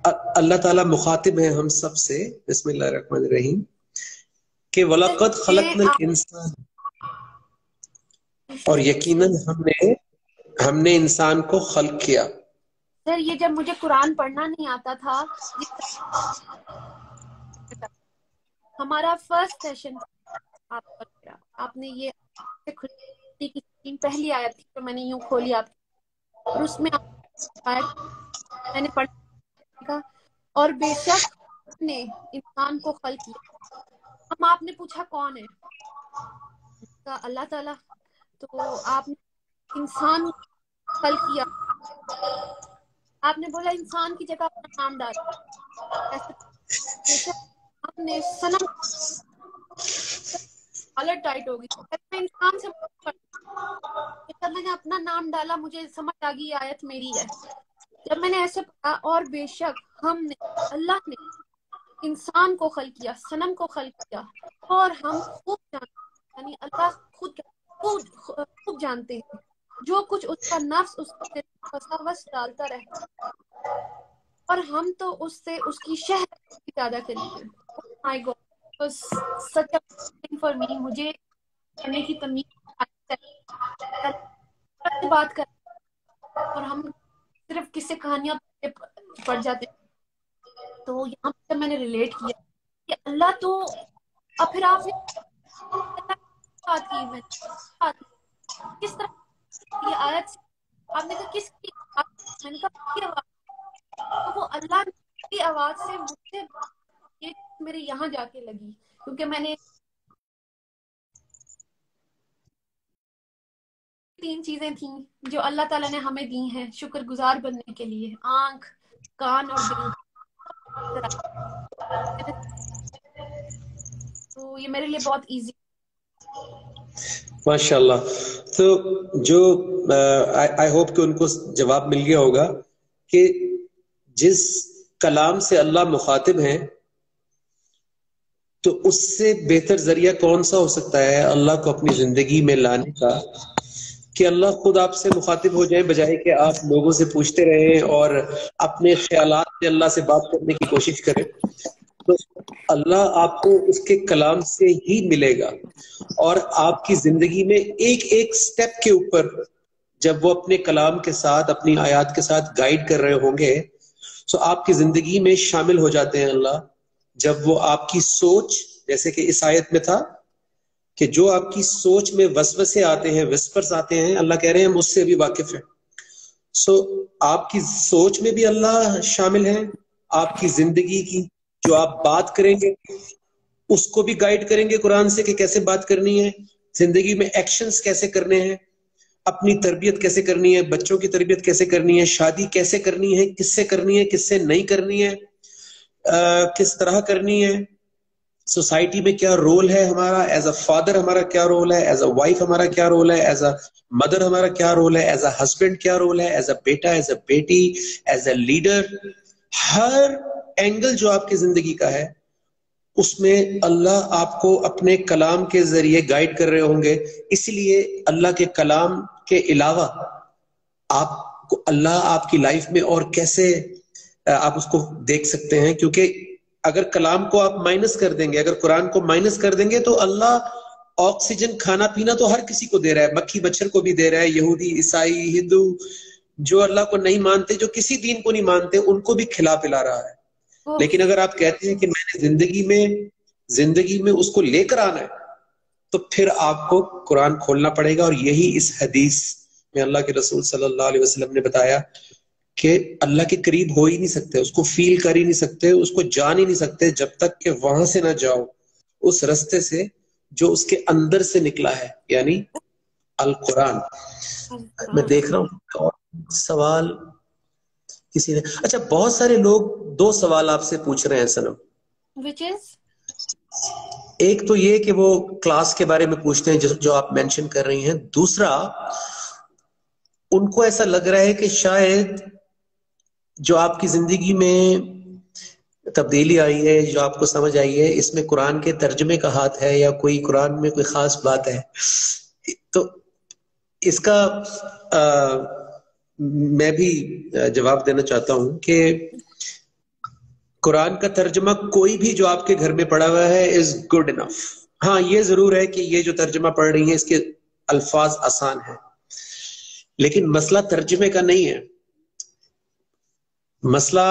اللہ تعالیٰ مخاطب ہے ہم سب سے, بسم اللہ الرحمن الرحیم, کہ وَلَقَدْ خَلَقْنَا الْإِنسَانَ, اور یقیناً ہم نے انسان کو خلق کیا. سر یہ جب مجھے قرآن پڑھنا نہیں آتا تھا, ہمارا فرسٹ سیشن آپ نے یہ پہلی آیت تھی تو میں نے یوں کھولی آپ کی, اور اس میں میں نے پڑھا اور بے شک نے انسان کو خلق کیا. ہم آپ نے پوچھا کون ہے, اللہ تعالیٰ. تو آپ نے انسان خلق کیا, آپ نے بولا انسان کی جگہ اپنا نام ڈالا. بے شک آپ نے صنم حالت ٹائٹ ہو گئی. میں انسان سے میں نے اپنا نام ڈالا, مجھے سمجھ آ گئی یہ آیت میری ہے. جب میں نے ایسے پڑھا اور بے شک ہم نے اللہ نے انسان کو خلق کیا, صنم کو خلق کیا, اور ہم خوب جانتے ہیں, یعنی اللہ خوب جانتے ہیں جو کچھ اس کا نفس اس کے وساوس ڈالتا رہتا, اور ہم تو اس سے اس کی شہد زیادہ قریب ہیں. My god, such a for me. مجھے پڑھنے کی تمیز سے بات کر, اور ہم صرف کسی کہانیاں پڑھ جاتے ہیں. تو یہاں پہ میں نے ریلیٹ کیا کہ اللہ تو, اب پھر آپ نے بات کی, میں کس طرح یہ آیت سے آپ نے کہا کس کی, میں نے کہا کی آواز, تو وہ اللہ کی آواز سے مجھ سے یہ میرے یہاں جا کے لگی, کیونکہ میں نے 3 چیزیں تھیں جو اللہ تعالیٰ نے ہمیں دی ہیں شکر گزار بننے کے لیے, آنکھ, کان اور دل. تو یہ میرے لیے بہت ایزی. ماشاء اللہ. تو جو آئی ہوپ کہ ان کو جواب مل گیا ہوگا کہ جس کلام سے اللہ مخاطب ہیں, تو اس سے بہتر ذریعہ کون سا ہو سکتا ہے اللہ کو اپنی زندگی میں لانے کا, کہ اللہ خود آپ سے مخاطب ہو جائے, بجائے کہ آپ لوگوں سے پوچھتے رہیں اور اپنے خیالات سے اللہ سے بات کرنے کی کوشش کریں. تو اللہ آپ کو اس کے کلام سے ہی ملے گا, اور آپ کی زندگی میں ایک ایک سٹیپ کے اوپر جب وہ اپنے کلام کے ساتھ, اپنی آیات کے ساتھ گائیڈ کر رہے ہوں گے, تو آپ کی زندگی میں شامل ہو جاتے ہیں اللہ. جب وہ آپ کی سوچ, جیسے کہ اس آیت میں تھا کہ جو آپ کی سوچ میں وسوسے آتے ہیں, وسپرز آتے ہیں, اللہ کہہ رہے ہیں ہم اس سے بھی واقف ہیں. سو آپ کی سوچ میں بھی اللہ شامل ہے, آپ کی زندگی کی جو آپ بات کریں گے اس کو بھی گائیڈ کریں گے قرآن سے کہ کیسے بات کرنی ہے, زندگی میں ایکشنز کیسے کرنے ہیں, اپنی تربیت کیسے کرنی ہے, بچوں کی تربیت کیسے کرنی ہے, شادی کیسے کرنی ہے, کس سے کرنی ہے, کس سے نہیں کرنی ہے, کس طرح کرنی ہے, سوسائٹی میں کیا رول ہے ہمارا, ایز اے فادر ہمارا کیا رول ہے, ایز اے وائف ہمارا کیا رول ہے, ایز اے مدر ہمارا کیا رول ہے, ایز اے ہسبینڈ کیا رول ہے, ایز اے بیٹا, ایز اے بیٹی, ایز اے لیڈر. ہر اینگل جو آپ کی زندگی کا ہے اس میں اللہ آپ کو اپنے کلام کے ذریعے گائیڈ کر رہے ہوں گے. اس لیے اللہ کے کلام کے علاوہ آپ کو اللہ آپ کی لائف میں اور کیسے آپ اس کو دیکھ سکتے ہیں, کیونکہ اگر کلام کو آپ مائنس کر دیں گے, اگر قرآن کو مائنس کر دیں گے, تو اللہ آکسیجن, کھانا پینا تو ہر کسی کو دے رہا ہے, مکھی مچھر کو بھی دے رہا ہے, یہودی, عیسائی, ہندو, جو اللہ کو نہیں مانتے, جو کسی دین کو نہیں مانتے, ان کو بھی کھلا پلا رہا ہے. لیکن اگر آپ کہتے ہیں کہ میں نے زندگی میں اس کو لے کر آنا ہے, تو پھر آپ کو قرآن کھولنا پڑے گا, اور یہی اس حدیث میں اللہ کے رسول صلی اللہ علیہ وسلم نے بتایا کہ اللہ کے قریب ہو ہی نہیں سکتے، اس کو فیل کر ہی نہیں سکتے، اس کو جان ہی نہیں سکتے جب تک کہ وہاں سے نہ جاؤ، اس رستے سے جو اس کے اندر سے نکلا ہے، یعنی القرآن۔ میں دیکھ رہا ہوں سوال کسی نے، اچھا بہت سارے لوگ دو سوال آپ سے پوچھ رہے ہیں سنم، which is ایک تو یہ کہ وہ کلاس کے بارے میں پوچھتے ہیں جو آپ مینشن کر رہی ہیں، دوسرا ان کو ایسا لگ رہا ہے کہ شاید جو آپ کی زندگی میں تبدیلی آئی ہے، جو آپ کو سمجھ آئی ہے، اس میں قرآن کے ترجمے کا ہاتھ ہے یا کوئی قرآن میں کوئی خاص بات ہے۔ تو اس کا میں بھی جواب دینا چاہتا ہوں کہ قرآن کا ترجمہ کوئی بھی جو آپ کے گھر میں پڑا ہوا ہے از گڈ انف۔ ہاں یہ ضرور ہے کہ یہ جو ترجمہ پڑھ رہی ہیں اس کے الفاظ آسان ہیں، لیکن مسئلہ ترجمے کا نہیں ہے، مسئلہ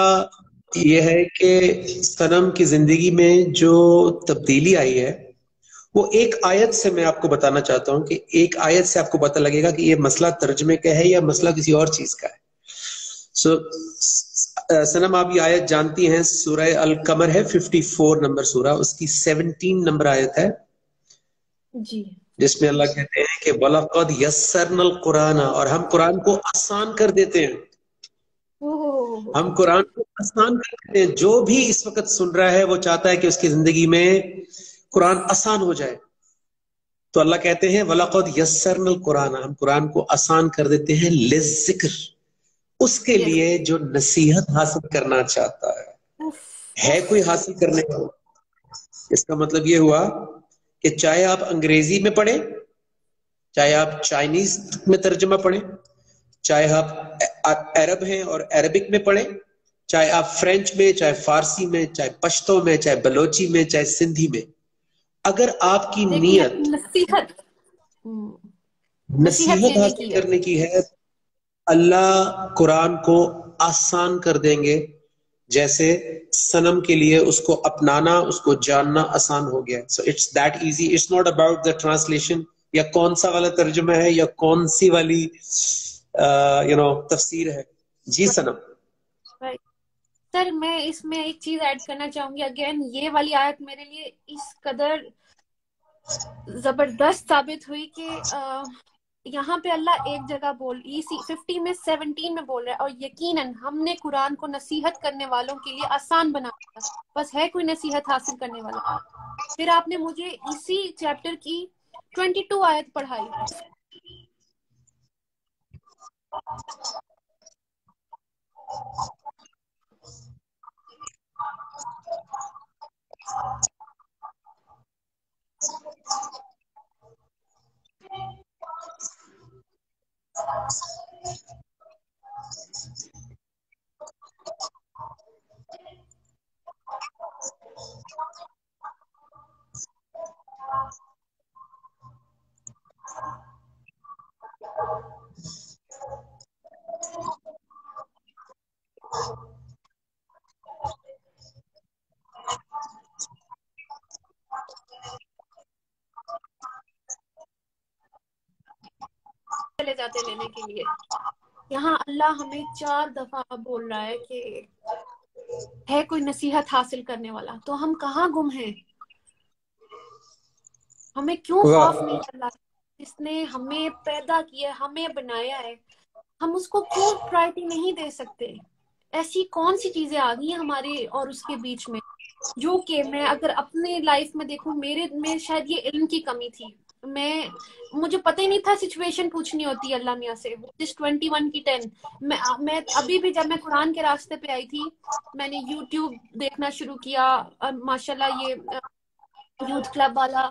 یہ ہے کہ صنم کی زندگی میں جو تبدیلی آئی ہے وہ ایک آیت سے، میں آپ کو بتانا چاہتا ہوں کہ ایک آیت سے آپ کو پتہ لگے گا کہ یہ مسئلہ ترجمے کا ہے یا مسئلہ کسی اور چیز کا ہے۔ صنم آپ یہ آیت جانتی ہیں، سورہ القمر ہے، 54 نمبر سورہ، اس کی 17 نمبر آیت ہے جی، جس میں اللہ کہتے ہیں کہ وَلَقَدْ يَسَّرْنَا الْقُرْآنَ، اور ہم قرآن کو آسان کر دیتے ہیں، ہم قرآن کو آسان کر دیتے ہیں۔ جو بھی اس وقت سن رہا ہے وہ چاہتا ہے کہ اس کی زندگی میں قرآن آسان ہو جائے، تو اللہ کہتے ہیں وَلَقَدْ يَسَّرْنَا الْقُرْآنَ، ہم قرآن کو آسان کر دیتے ہیں لِلذِّکْر، اس کے لیے جو نصیحت حاصل کرنا چاہتا ہے کوئی حاصل کرنے کا۔ اس کا مطلب یہ ہوا کہ چاہے آپ انگریزی میں پڑھیں، چاہے آپ چائنیز میں ترجمہ پڑھیں، چاہے آپ عرب ہیں اور عربک میں پڑھیں، چاہے آپ فرینچ میں، چاہے فارسی میں، چاہے پشتو میں، چاہے بلوچی میں، چاہے سندھی میں، اگر آپ کی نیت نصیحت حاصل کرنے کی ہے، اللہ قرآن کو آسان کر دیں گے، جیسے صنم کے لیے اس کو اپنانا، اس کو جاننا آسان ہو گیا۔ So it's that easy. It's not about the translation یا کون سا والا ترجمہ ہے یا کون سی والی تفسیر ہے۔ جی صنم۔ سر میں اس میں ایک چیز ایڈ کرنا چاہوں گی، اگین یہ والی آیت میرے لیے اس قدر زبردست ثابت ہوئی کہ یہاں پہ اللہ ایک جگہ 50 میں 17 میں بول رہا ہے، اور یقیناً ہم نے قرآن کو نصیحت کرنے والوں کے لیے آسان بنا دیا، بس ہے کوئی نصیحت حاصل کرنے والا۔ پھر آپ نے مجھے اسی چیپٹر کی 22 آیت پڑھائی، چلے جاتے لینے کے لیے۔ یہاں اللہ ہمیں 4 دفعہ بول رہا ہے کہ ہے کوئی نصیحت حاصل کرنے والا، تو ہم کہاں گم ہیں؟ ہمیں کیوں خوف نہیں اللہ جس نے ہمیں پیدا کیا، ہمیں بنایا ہے، ہم اس کو کیوں پرائرٹی نہیں دے سکتے؟ ایسی کون سی چیزیں آ گئی ہیں ہمارے اور اس کے بیچ میں، جو کہ میں اگر اپنے لائف میں دیکھوں، میرے میں شاید یہ علم کی کمی تھی، مجھے پتہ ہی نہیں تھا سچویشن پوچھنی ہوتی ہے اللہ میاں سے۔ 21 کی 10 میں ابھی بھی جب میں قرآن کے راستے پہ آئی تھی، میں نے یوٹیوب دیکھنا شروع کیا، ماشاءاللہ یہ یوتھ کلب والا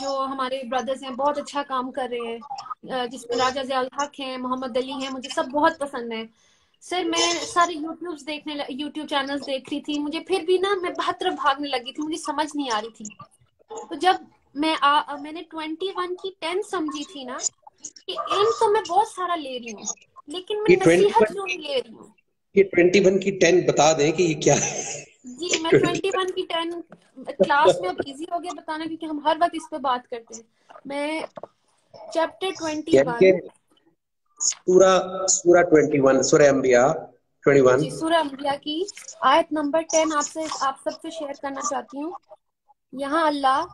جو ہمارے بردرز ہیں بہت اچھا کام کر رہے ہیں، جس میں راجہ ضیاء الحق ہیں، محمد علی ہیں، مجھے سب بہت پسند ہیں۔ سر میں سارے یوٹیوب چینلز دیکھ رہی تھی، مجھے پھر بھی میں بہت طرف بھاگنے لگی تھی، مجھے سمجھ نہیں آ رہی تھی۔ تو جب میں نے 21 کی 10 سمجھی تھی نا، کہ علم تو میں بہت سارا لے رہی ہوں، لیکن میں نصیحت کیوں نہیں لے رہی ہوں؟ یہ 21 کی 10 بتا دیں کہ یہ کیا ہے؟ جی میں 21 کی 10 کلاس میں اب ایزی ہو گیا بتانا، کیونکہ ہم ہر وقت اس پہ بات کرتے ہیں۔ میں چیپٹر 21 سورہ 21 سورہ انبیاء 21 جی سورہ انبیاء کی آیت نمبر 10 آپ سب سے شیئر کرنا چاہتی ہوں. یہاں اللہ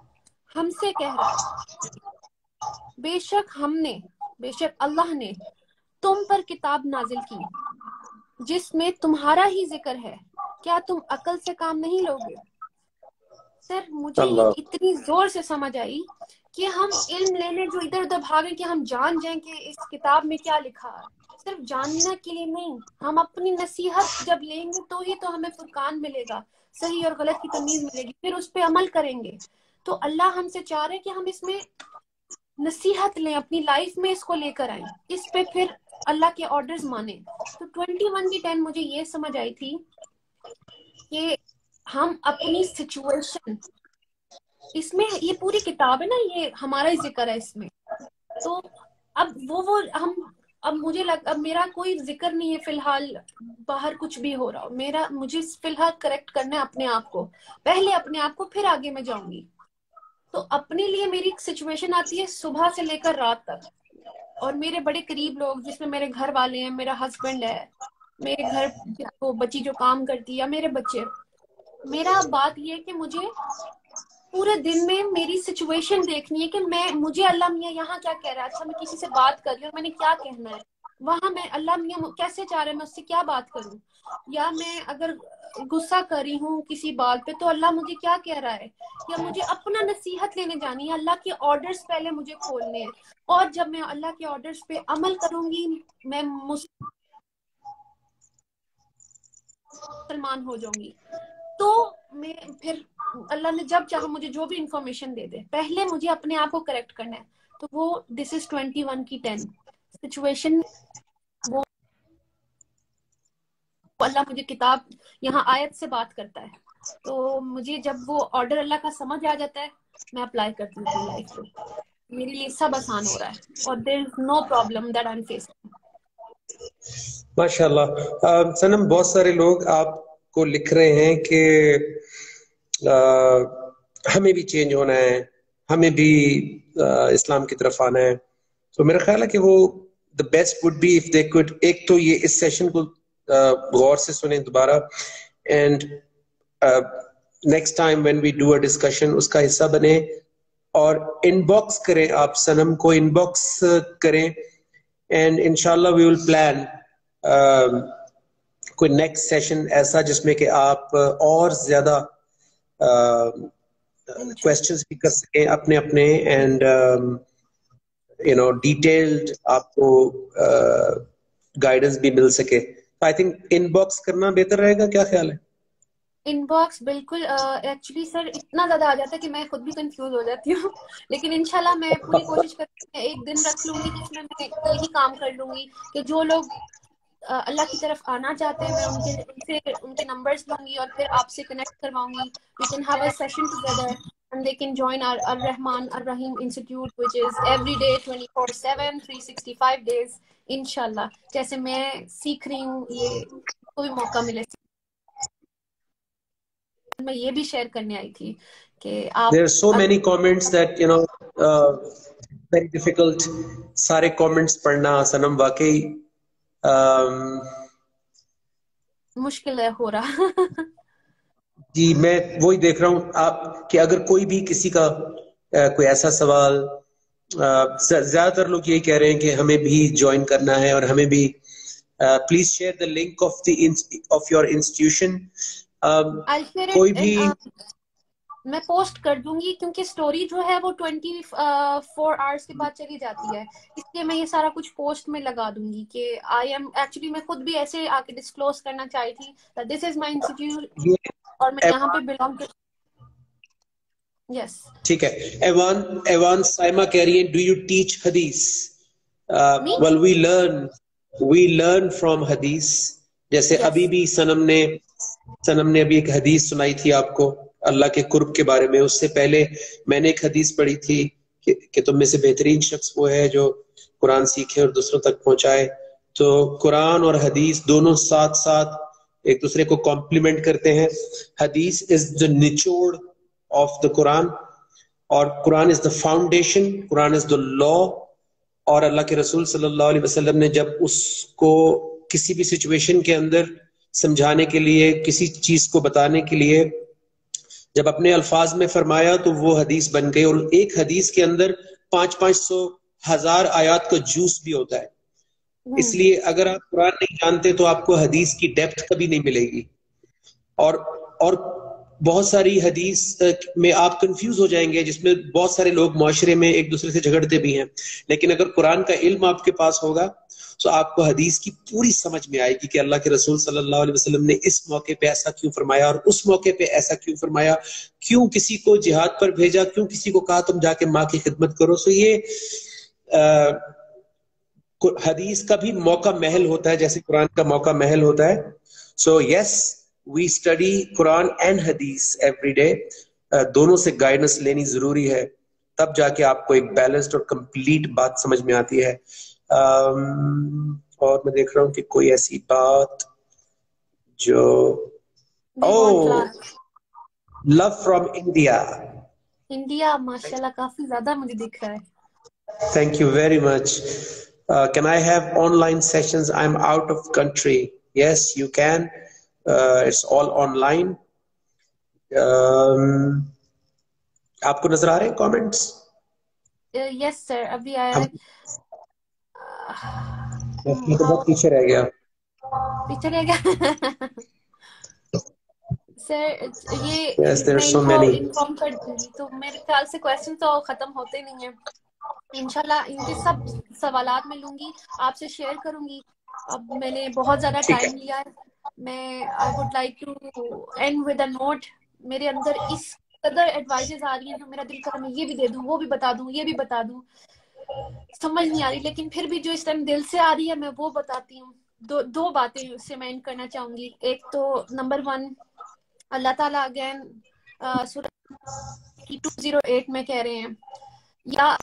ہم سے کہہ رہا ہے بے شک اللہ نے تم پر کتاب نازل کی جس میں تمہارا ہی ذکر ہے, کیا تم عقل سے کام نہیں لوگے؟ سر مجھے یہ اللہ اتنی زور سے سمجھ آئی کہ ہم علم لینے جو ادھر ادھر بھاگیں کہ ہم جان جائیں کہ اس کتاب میں کیا لکھا ہے, صرف جاننا کے لیے نہیں, ہم اپنی نصیحت جب لیں گے تو ہی تو ہمیں فرقان ملے گا, صحیح اور غلط کی تمیز ملے گی, پھر اس پہ عمل کریں گے. تو اللہ ہم سے چاہ رہے کہ ہم اس میں نصیحت لیں, اپنی لائف میں اس کو لے کر آئیں, اس پہ پھر اللہ کے آرڈرز مانیں. تو 21 کی 10 مجھے یہ سمجھ آئی تھی کہ ہم اپنی سچویشن, اس میں یہ پوری کتاب ہے نا, یہ ہمارا ہی ذکر ہے اس میں, تو اب وہ ہم اب اب میرا کوئی ذکر نہیں ہے فی الحال باہر کچھ بھی ہو رہا ہو, مجھے فی الحال کریکٹ کرنا ہے اپنے آپ کو, پہلے اپنے آپ کو پھر آگے میں جاؤں گی. تو اپنے لیے میری ایک سچویشن آتی ہے صبح سے لے کر رات تک, اور میرے بڑے قریب لوگ جس میں میرے گھر والے ہیں, میرا ہسبینڈ ہے, میرے گھر کو بچی جو کام کرتی ہے, یا میرے بچے. میرا بات یہ ہے کہ مجھے پورے دن میں میری سچویشن دیکھنی ہے کہ مجھے اللہ میاں یہاں کیا کہہ رہا ہے, اچھا میں کسی سے بات کر رہی ہوں اور میں نے کیا کہنا ہے, وہاں میں اللہ میاں کیسے چاہ رہے ہیں میں اس سے کیا بات کروں, یا میں اگر غصہ کر رہی ہوں کسی بات پہ تو اللہ مجھے کیا کہہ رہا ہے, یا مجھے اپنا نصیحت لینے جانی ہے, اللہ کے آرڈرز پہلے مجھے کھولنے ہیں, اور جب میں اللہ کے آرڈرز پہ عمل کروں گی میں مسلمان ہو جاؤں گی. تو میں پھر اللہ نے جب چاہا مجھے جو بھی انفارمیشن دے دے, پہلے مجھے اپنے آپ کو کریکٹ کرنا ہے. تو وہ دس از 21 کی 10 سچویشن, وہ اللہ مجھے کتاب یہاں آیت سے بات کرتا ہے, تو مجھے جب وہ آرڈر اللہ کا سمجھ آ جاتا ہے میں اپلائی کرتی ہوں اپنی لائف پہ, میرے لیے سب آسان ہو رہا ہے, اور there is no problem that I am facing. ماشاء اللہ. سنم بہت سارے لوگ آپ کو لکھ رہے ہیں کہ ہمیں بھی چینج ہونا ہے, ہمیں بھی اسلام کی طرف آنا ہے. تو میرا خیال ہے کہ وہ the best would be if they could ایک تو یہ اس سیشن کو غور سے سنیں دوبارہ, and next time when we do a discussion اس کا حصہ بنے, اور ان باکس کریں, آپ سنم کو ان باکس کریں, اینڈ انشاءاللہ وی ول پلان کوئی نیکسٹ سیشن ایسا جس میں کہ آپ اور زیادہ کوشچنز بھی کر سکیں اپنے اپنے, اینڈ ڈیٹیلڈ آپ کو گائیڈنس بھی مل سکے. آئی تھنک ان باکس کرنا بہتر رہے گا, کیا خیال ہے؟ ان باکس بالکل, ایکچولی سر اتنا زیادہ آ جاتا ہے کہ میں خود بھی کنفیوز ہو جاتی ہوں, لیکن انشاءاللہ میں پوری کوشش کرتی ہوں, ایک دن رکھ لوں گی جس میں یہی کام کر لوں گی کہ جو لوگ اللہ کی طرف آنا چاہتے ہیں میں ان کے نمبرز لوں گی اور پھر آپ سے کنیکٹ کرواؤں گی. We can have a session together and they can join our Ar-Rahman Ar-Rahim Institute which is every day 24/7 365 days انشاءاللہ. جیسے میں سیکھ رہی ہوں, یہ کوئی موقع ملے. میں یہ بھی شیئر کرنے آئی تھی کہ آپ There are so many comments that very difficult سارے comments پڑھنا سنم واقعی مشکل ہے ہو رہا. جی میں وہی دیکھ رہا ہوں آپ کہ اگر کوئی بھی کسی کا کوئی ایسا سوال, زیادہ تر لوگ یہی کہہ رہے ہیں کہ ہمیں بھی جوائن کرنا ہے, اور ہمیں بھی please share the link of your institution. کوئی بھی میں پوسٹ کر دوں گی کیونکہ اسٹوری جو ہے وہ 24 آورس کے بعد چلی جاتی ہے, اس لیے میں یہ سارا کچھ پوسٹ میں لگا دوں گی کہ آئی ایم ایکچولی میں خود بھی ایسے آ کے ڈسکلوز کرنا چاہی تھی دس از مائی انسٹیٹیوٹ اور میں یہاں پہ بلانگ کر. یس ٹھیک ہے. ایوان سائمہ کہہ رہی ہے ڈو یو ٹیچ حدیث؟ well we learn from حدیث. جیسے ابھی بھی سنم نے ابھی ایک حدیث سنائی تھی آپ کو اللہ کے قرب کے بارے میں. اس سے پہلے میں نے ایک حدیث پڑھی تھی کہ تم میں سے بہترین شخص وہ ہے جو قرآن سیکھے اور دوسروں تک پہنچائے. تو قرآن اور حدیث دونوں ساتھ ساتھ ایک دوسرے کو کمپلیمنٹ کرتے ہیں. حدیث از the نچوڑ of the Quran, اور قرآن is the foundation, Quran is the law, اور اللہ کے رسول صلی اللہ علیہ وسلم نے جب اس کو کسی بھی سچویشن کے اندر سمجھانے کے لیے، کسی چیز کو بتانے کے لیے جب اپنے الفاظ میں فرمایا تو وہ حدیث بن گئی. اور ایک حدیث کے اندر 500 1000 آیات کا جوس بھی ہوتا ہے. اس لیے اگر آپ قرآن نہیں جانتے تو آپ کو حدیث کی ڈیپتھ کبھی نہیں ملے گی. اور بہت ساری حدیث میں آپ کنفیوز ہو جائیں گے، جس میں بہت سارے لوگ معاشرے میں ایک دوسرے سے جھگڑتے بھی ہیں. لیکن اگر قرآن کا علم آپ کے پاس ہوگا تو آپ کو حدیث کی پوری سمجھ میں آئے گی کہ اللہ کے رسول صلی اللہ علیہ وسلم نے اس موقع پہ ایسا کیوں فرمایا اور اس موقع پہ ایسا کیوں فرمایا، کیوں کسی کو جہاد پر بھیجا، کیوں کسی کو کہا تم جا کے ماں کی خدمت کرو. سو یہ حدیث کا بھی موقع محل ہوتا ہے جیسے قرآن کا موقع محل ہوتا ہے. سو یس وی اسٹڈی قرآن اینڈ حدیث ایوری ڈے. دونوں سے گائیڈنس لینی ضروری ہے، تب جا کے آپ کو ایک بیلنسڈ اور کمپلیٹ بات سمجھ میں آتی ہے. اور میں دیکھ رہا ہوں کہ کوئی ایسی بات جو لو فرام انڈیا ماشاءاللہ کافی زیادہ مجھے دکھ رہا ہے. Thank you very much. Can I have online sessions? I'm out of country. Yes, you can. It's all online. آپ کو نظر آ رہے ہیں comments? Yes sir, ابھی آیا ہے. بہت پیچھے رہ گیا. پیچھے رہ گیا. سر یہ Yes, there are میں so ان کو many. انفارم کر دوں گی. تو میرے خیال سے کویسچن تو ختم ہوتے نہیں ہیں. انشاءاللہ ان کے سب سوالات میں لوں گی، آپ سے شیئر کروں گی. اب میں نے بہت زیادہ ٹائم لیا ہے. میں I would like to end with a note. میرے اندر اس قدر ایڈوائزز آ رہی ہیں جو میرا دل کر میں یہ بھی دے دوں، وہ بھی بتا دوں، یہ بھی بتا دوں، سمجھ نہیں آ رہی. لیکن پھر بھی جو اس ٹائم دل سے آ رہی ہے میں وہ بتاتی ہوں. دو باتیں اس سے میں اینڈ کرنا چاہوں گی. ایک تو نمبر 1، اللہ تعالیٰ اگین سورہ 208 میں کہہ رہے ہیں یا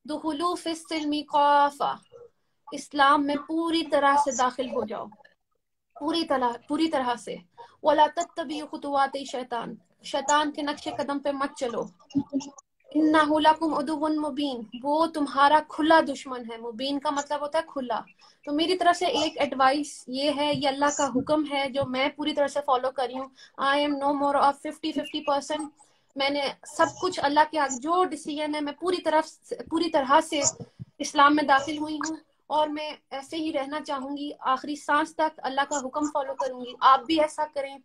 دخلوا فی السلم کافہ، اسلام میں پوری طرح سے داخل ہو جاؤ، پوری طرح سے. وَلَا تَتَّبِعُوا خُطُوَاتِ الشَّیطان، شیطان کے نقش قدم پہ مت چلو. اِنَّهُ لَکُمْ عَدُوٌّ مُبِینٌ، وہ تمہارا کھلا دشمن ہے. مبین کا مطلب ہوتا ہے کھلا. تو میری طرف سے ایک ایڈوائس یہ ہے، یہ اللہ کا حکم ہے جو میں پوری طرح سے فالو کر رہی ہوں. I am no more of 50% میں نے سب کچھ اللہ کے آگے جو ڈیسیژن ہے میں پوری طرح سے اسلام میں داخل ہوئی ہوں، اور میں ایسے ہی رہنا چاہوں گی آخری سانس تک. اللہ کا حکم فالو کروں گی. آپ بھی ایسا کریں.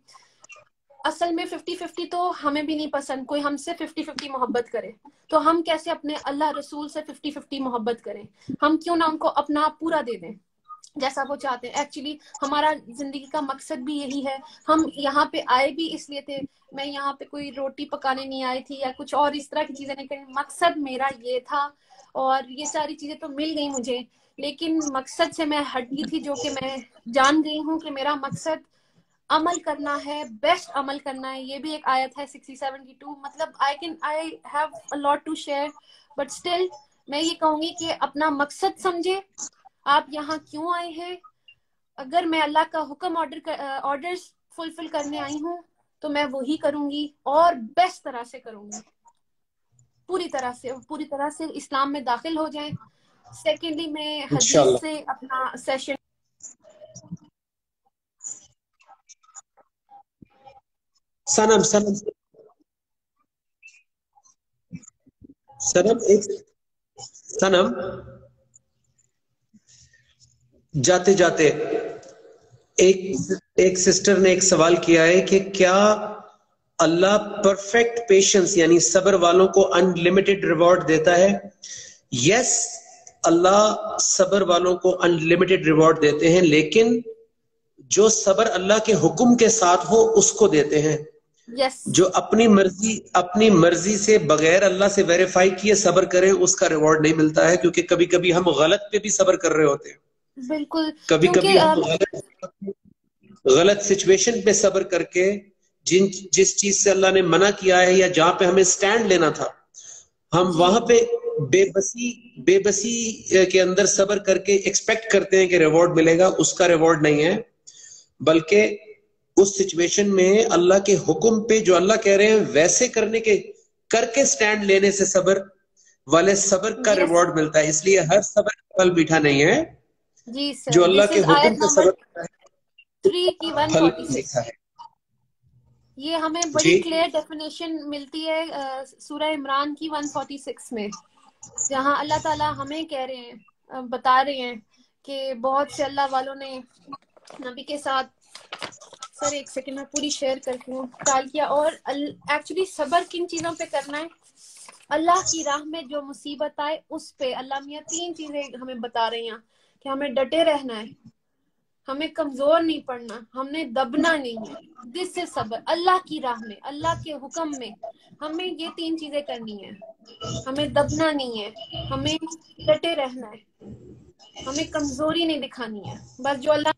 اصل میں 50-50 تو ہمیں بھی نہیں پسند، کوئی ہم سے 50-50 محبت کرے تو ہم کیسے اپنے اللہ رسول سے 50-50 محبت کریں؟ ہم کیوں نہ ان کو اپنا پورا دے دیں جیسا وہ چاہتے ہیں. ایکچولی ہمارا زندگی کا مقصد بھی یہی ہے. ہم یہاں پہ آئے بھی اس لیے تھے. میں یہاں پہ کوئی روٹی پکانے نہیں آئی تھی یا کچھ اور اس طرح کی چیزیں نہیں کریں. مقصد میرا یہ تھا، اور یہ ساری چیزیں تو مل گئی مجھے، لیکن مقصد سے میں ہٹ گئی تھی، جو کہ میں جان گئی ہوں کہ میرا مقصد عمل کرنا ہے، بیسٹ عمل کرنا ہے. یہ بھی ایک آیت ہے 60-72. مطلب I have a lot to share but still میں یہ کہوں گی کہ اپنا مقصد سمجھے. آپ یہاں کیوں آئے ہیں؟ اگر میں اللہ کا حکم آرڈرز فلفل کرنے آئی ہوں تو میں وہی کروں گی اور بیسٹ طرح سے کروں گی. پوری طرح سے اسلام میں داخل ہو جائیں. سیکنڈلی میں حدیث سے اپنا سیشن سنم جاتے جاتے ایک سسٹر نے ایک سوال کیا ہے کہ کیا اللہ پرفیکٹ پیشنس یعنی صبر والوں کو ان لمیٹڈ ریوارڈ دیتا ہے؟ یس، اللہ صبر والوں کو ان لمیٹڈ ریوارڈ دیتے ہیں، لیکن جو صبر اللہ کے حکم کے ساتھ ہو اس کو دیتے ہیں. جو اپنی مرضی سے بغیر اللہ سے ویریفائی کیے صبر کریں اس کا ریوارڈ نہیں ملتا ہے، کیونکہ کبھی کبھی ہم غلط پہ بھی صبر کر رہے ہوتے ہیں. بالکل، کبھی کبھی ہم غلط سچویشن پہ صبر کر کے جس چیز سے اللہ نے منع کیا ہے یا جہاں پہ ہمیں سٹینڈ لینا تھا، ہم وہاں پہ بے بسی کے اندر صبر کر کے ایکسپیکٹ کرتے ہیں کہ ریوارڈ ملے گا. اس کا ریوارڈ نہیں ہے، بلکہ اس سچویشن میں اللہ کے حکم پہ جو اللہ کہہ رہے ہیں ویسے کرنے کے کر کے سٹینڈ لینے سے صبر والے صبر کا ریوارڈ ملتا ہے. اس لیے ہر صبر کا پھل میٹھا نہیں ہے. جی سر, جو اللہ کے حکم سے صبر کرتا ہے 3 کی پھل 146 میٹھا ہے. یہ ہمیں بڑی کلیئر ڈیفینیشن ملتی ہے سورہ عمران کی 146 میں, جہاں اللہ تعالیٰ ہمیں کہہ رہے ہیں, بتا رہے ہیں کہ بہت سے اللہ والوں نے نبی کے ساتھ, سر ایک سیکنڈ میں پوری شیئر کرتی ہوں, ٹال کیا. اور ایکچولی صبر کن چیزوں پہ کرنا ہے؟ اللہ کی راہ میں جو مصیبت آئے اس پہ اللہ میاں 3 چیزیں ہمیں بتا رہے ہیں کہ ہمیں ڈٹے رہنا ہے, ہمیں کمزور نہیں پڑنا, ہم نے دبنا نہیں ہے. دس سے صبر, اللہ کی راہ میں, اللہ کے حکم میں ہمیں یہ 3 چیزیں کرنی ہیں. ہمیں دبنا نہیں ہے, ہمیں ڈٹے رہنا ہے, ہمیں کمزوری نہیں دکھانی ہے. بس جو اللہ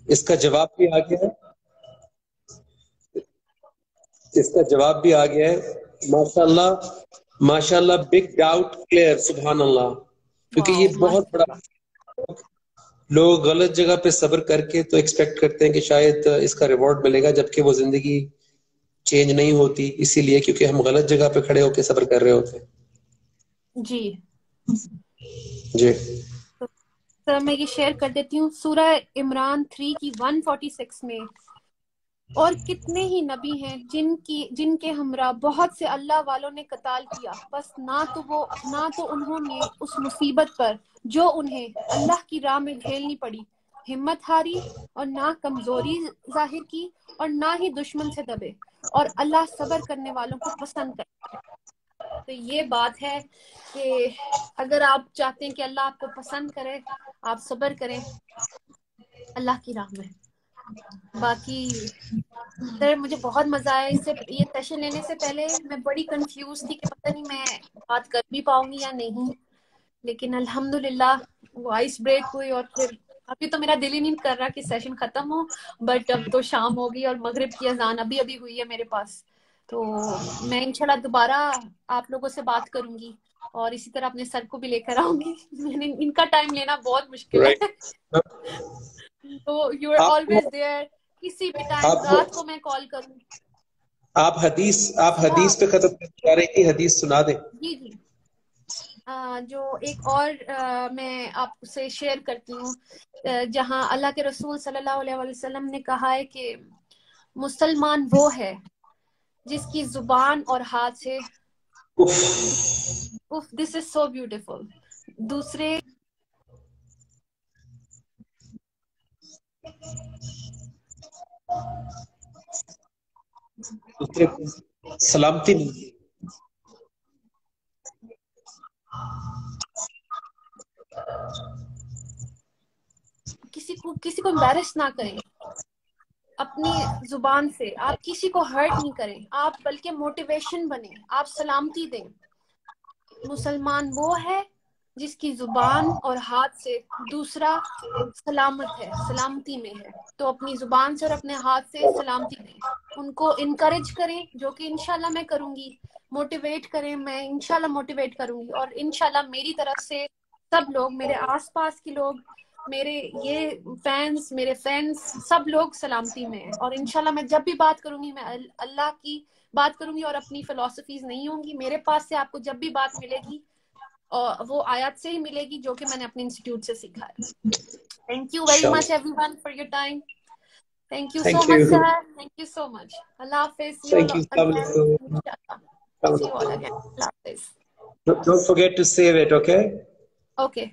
اس کا جواب بھی آ گیا ہے, اس کا جواب بھی آ گیا ہے. ماشاء اللہ بگ ڈاؤٹ کلیئر, سبحان اللہ. کیونکہ یہ بہت بڑا, لوگ غلط جگہ پہ صبر کر کے تو ایکسپیکٹ کرتے ہیں کہ شاید اس کا ریوارڈ ملے گا, جبکہ وہ زندگی چینج نہیں ہوتی, اسی لیے کیونکہ ہم غلط جگہ پہ کھڑے ہو کے صبر کر رہے ہوتے ہیں. جی جی سر میں یہ شیئر کر دیتی ہوں. سورہ عمران 3 کی 146 میں, اور کتنے ہی نبی ہیں جن کے ہمراہ بہت سے اللہ والوں نے قتال کیا, بس نہ تو انہوں نے اس مصیبت پر جو انہیں اللہ کی راہ میں جھیلنی پڑی ہمت ہاری, اور نہ کمزوری ظاہر کی, اور نہ ہی دشمن سے دبے, اور اللہ صبر کرنے والوں کو پسند کرتا ہے. تو یہ بات ہے کہ اگر آپ چاہتے ہیں کہ اللہ آپ کو پسند کرے, آپ صبر کریں اللہ کی راہ میں. باقی سر مجھے بہت مزہ آیا. اس سے یہ سیشن لینے سے پہلے میں بڑی کنفیوز تھی کہ پتہ نہیں میں بات کر بھی پاؤں گی یا نہیں, لیکن الحمدللہ وہ آئس بریک ہوئی. اور پھر ابھی تو میرا دل ہی نہیں کر رہا کہ سیشن ختم ہو, بٹ اب تو شام ہوگی اور مغرب کی اذان ابھی ہوئی ہے میرے پاس. تو میں انشاءاللہ دوبارہ آپ لوگوں سے بات کروں گی, اور اسی طرح اپنے سر کو بھی لے کر آؤں گی. ان کا ٹائم لینا بہت مشکل ہے. تو یو آر آلویز دیئر, کسی بھی ٹائم, رات کو میں کال کروں. آپ حدیث پہ ختم کر رہی تھی, حدیث سنا دیں. جی جو ایک اور میں آپ سے شیئر کرتی ہوں, جہاں اللہ کے رسول صلی اللہ علیہ وسلم نے کہا ہے کہ مسلمان وہ ہے جس کی زبان اور ہاتھ سے, دس از سو بیوٹیفل, دوسرے سلامتی نہیں, کسی کو امبیرس نہ کریں اپنی زبان سے. آپ کسی کو ہرٹ نہیں کریں, آپ بلکہ موٹیویشن بنیں, آپ سلامتی دیں. مسلمان وہ ہے جس کی زبان اور ہاتھ سے دوسرا سلامت ہے, سلامتی میں ہے. تو اپنی زبان سے اور اپنے ہاتھ سے سلامتی دیں, ان کو انکریج کریں, جو کہ انشاءاللہ میں کروں گی. موٹیویٹ کریں, میں انشاءاللہ موٹیویٹ کروں گی. اور انشاءاللہ میری طرف سے سب لوگ, میرے آس پاس کے لوگ, میرے یہ فینس, میرے فرینڈس, سب لوگ سلامتی میں ہیں. اور انشاءاللہ میں جب بھی بات کروں گی میں اللہ کی بات کروں گی اور اپنی فلسفیز نہیں ہوں گی. میرے پاس سے آپ کو جب بھی بات ملے گی وہ آیات سے ہی ملے گی جو کہ میں نے اپنے انسٹیٹیوٹ سے سیکھا ہے. Thank you very much everyone for your time. Thank you so much sir, thank you so much. Allah حافظ. See you all again. See you all again. اللہ حافظ. Don't forget to save it, okay? Okay.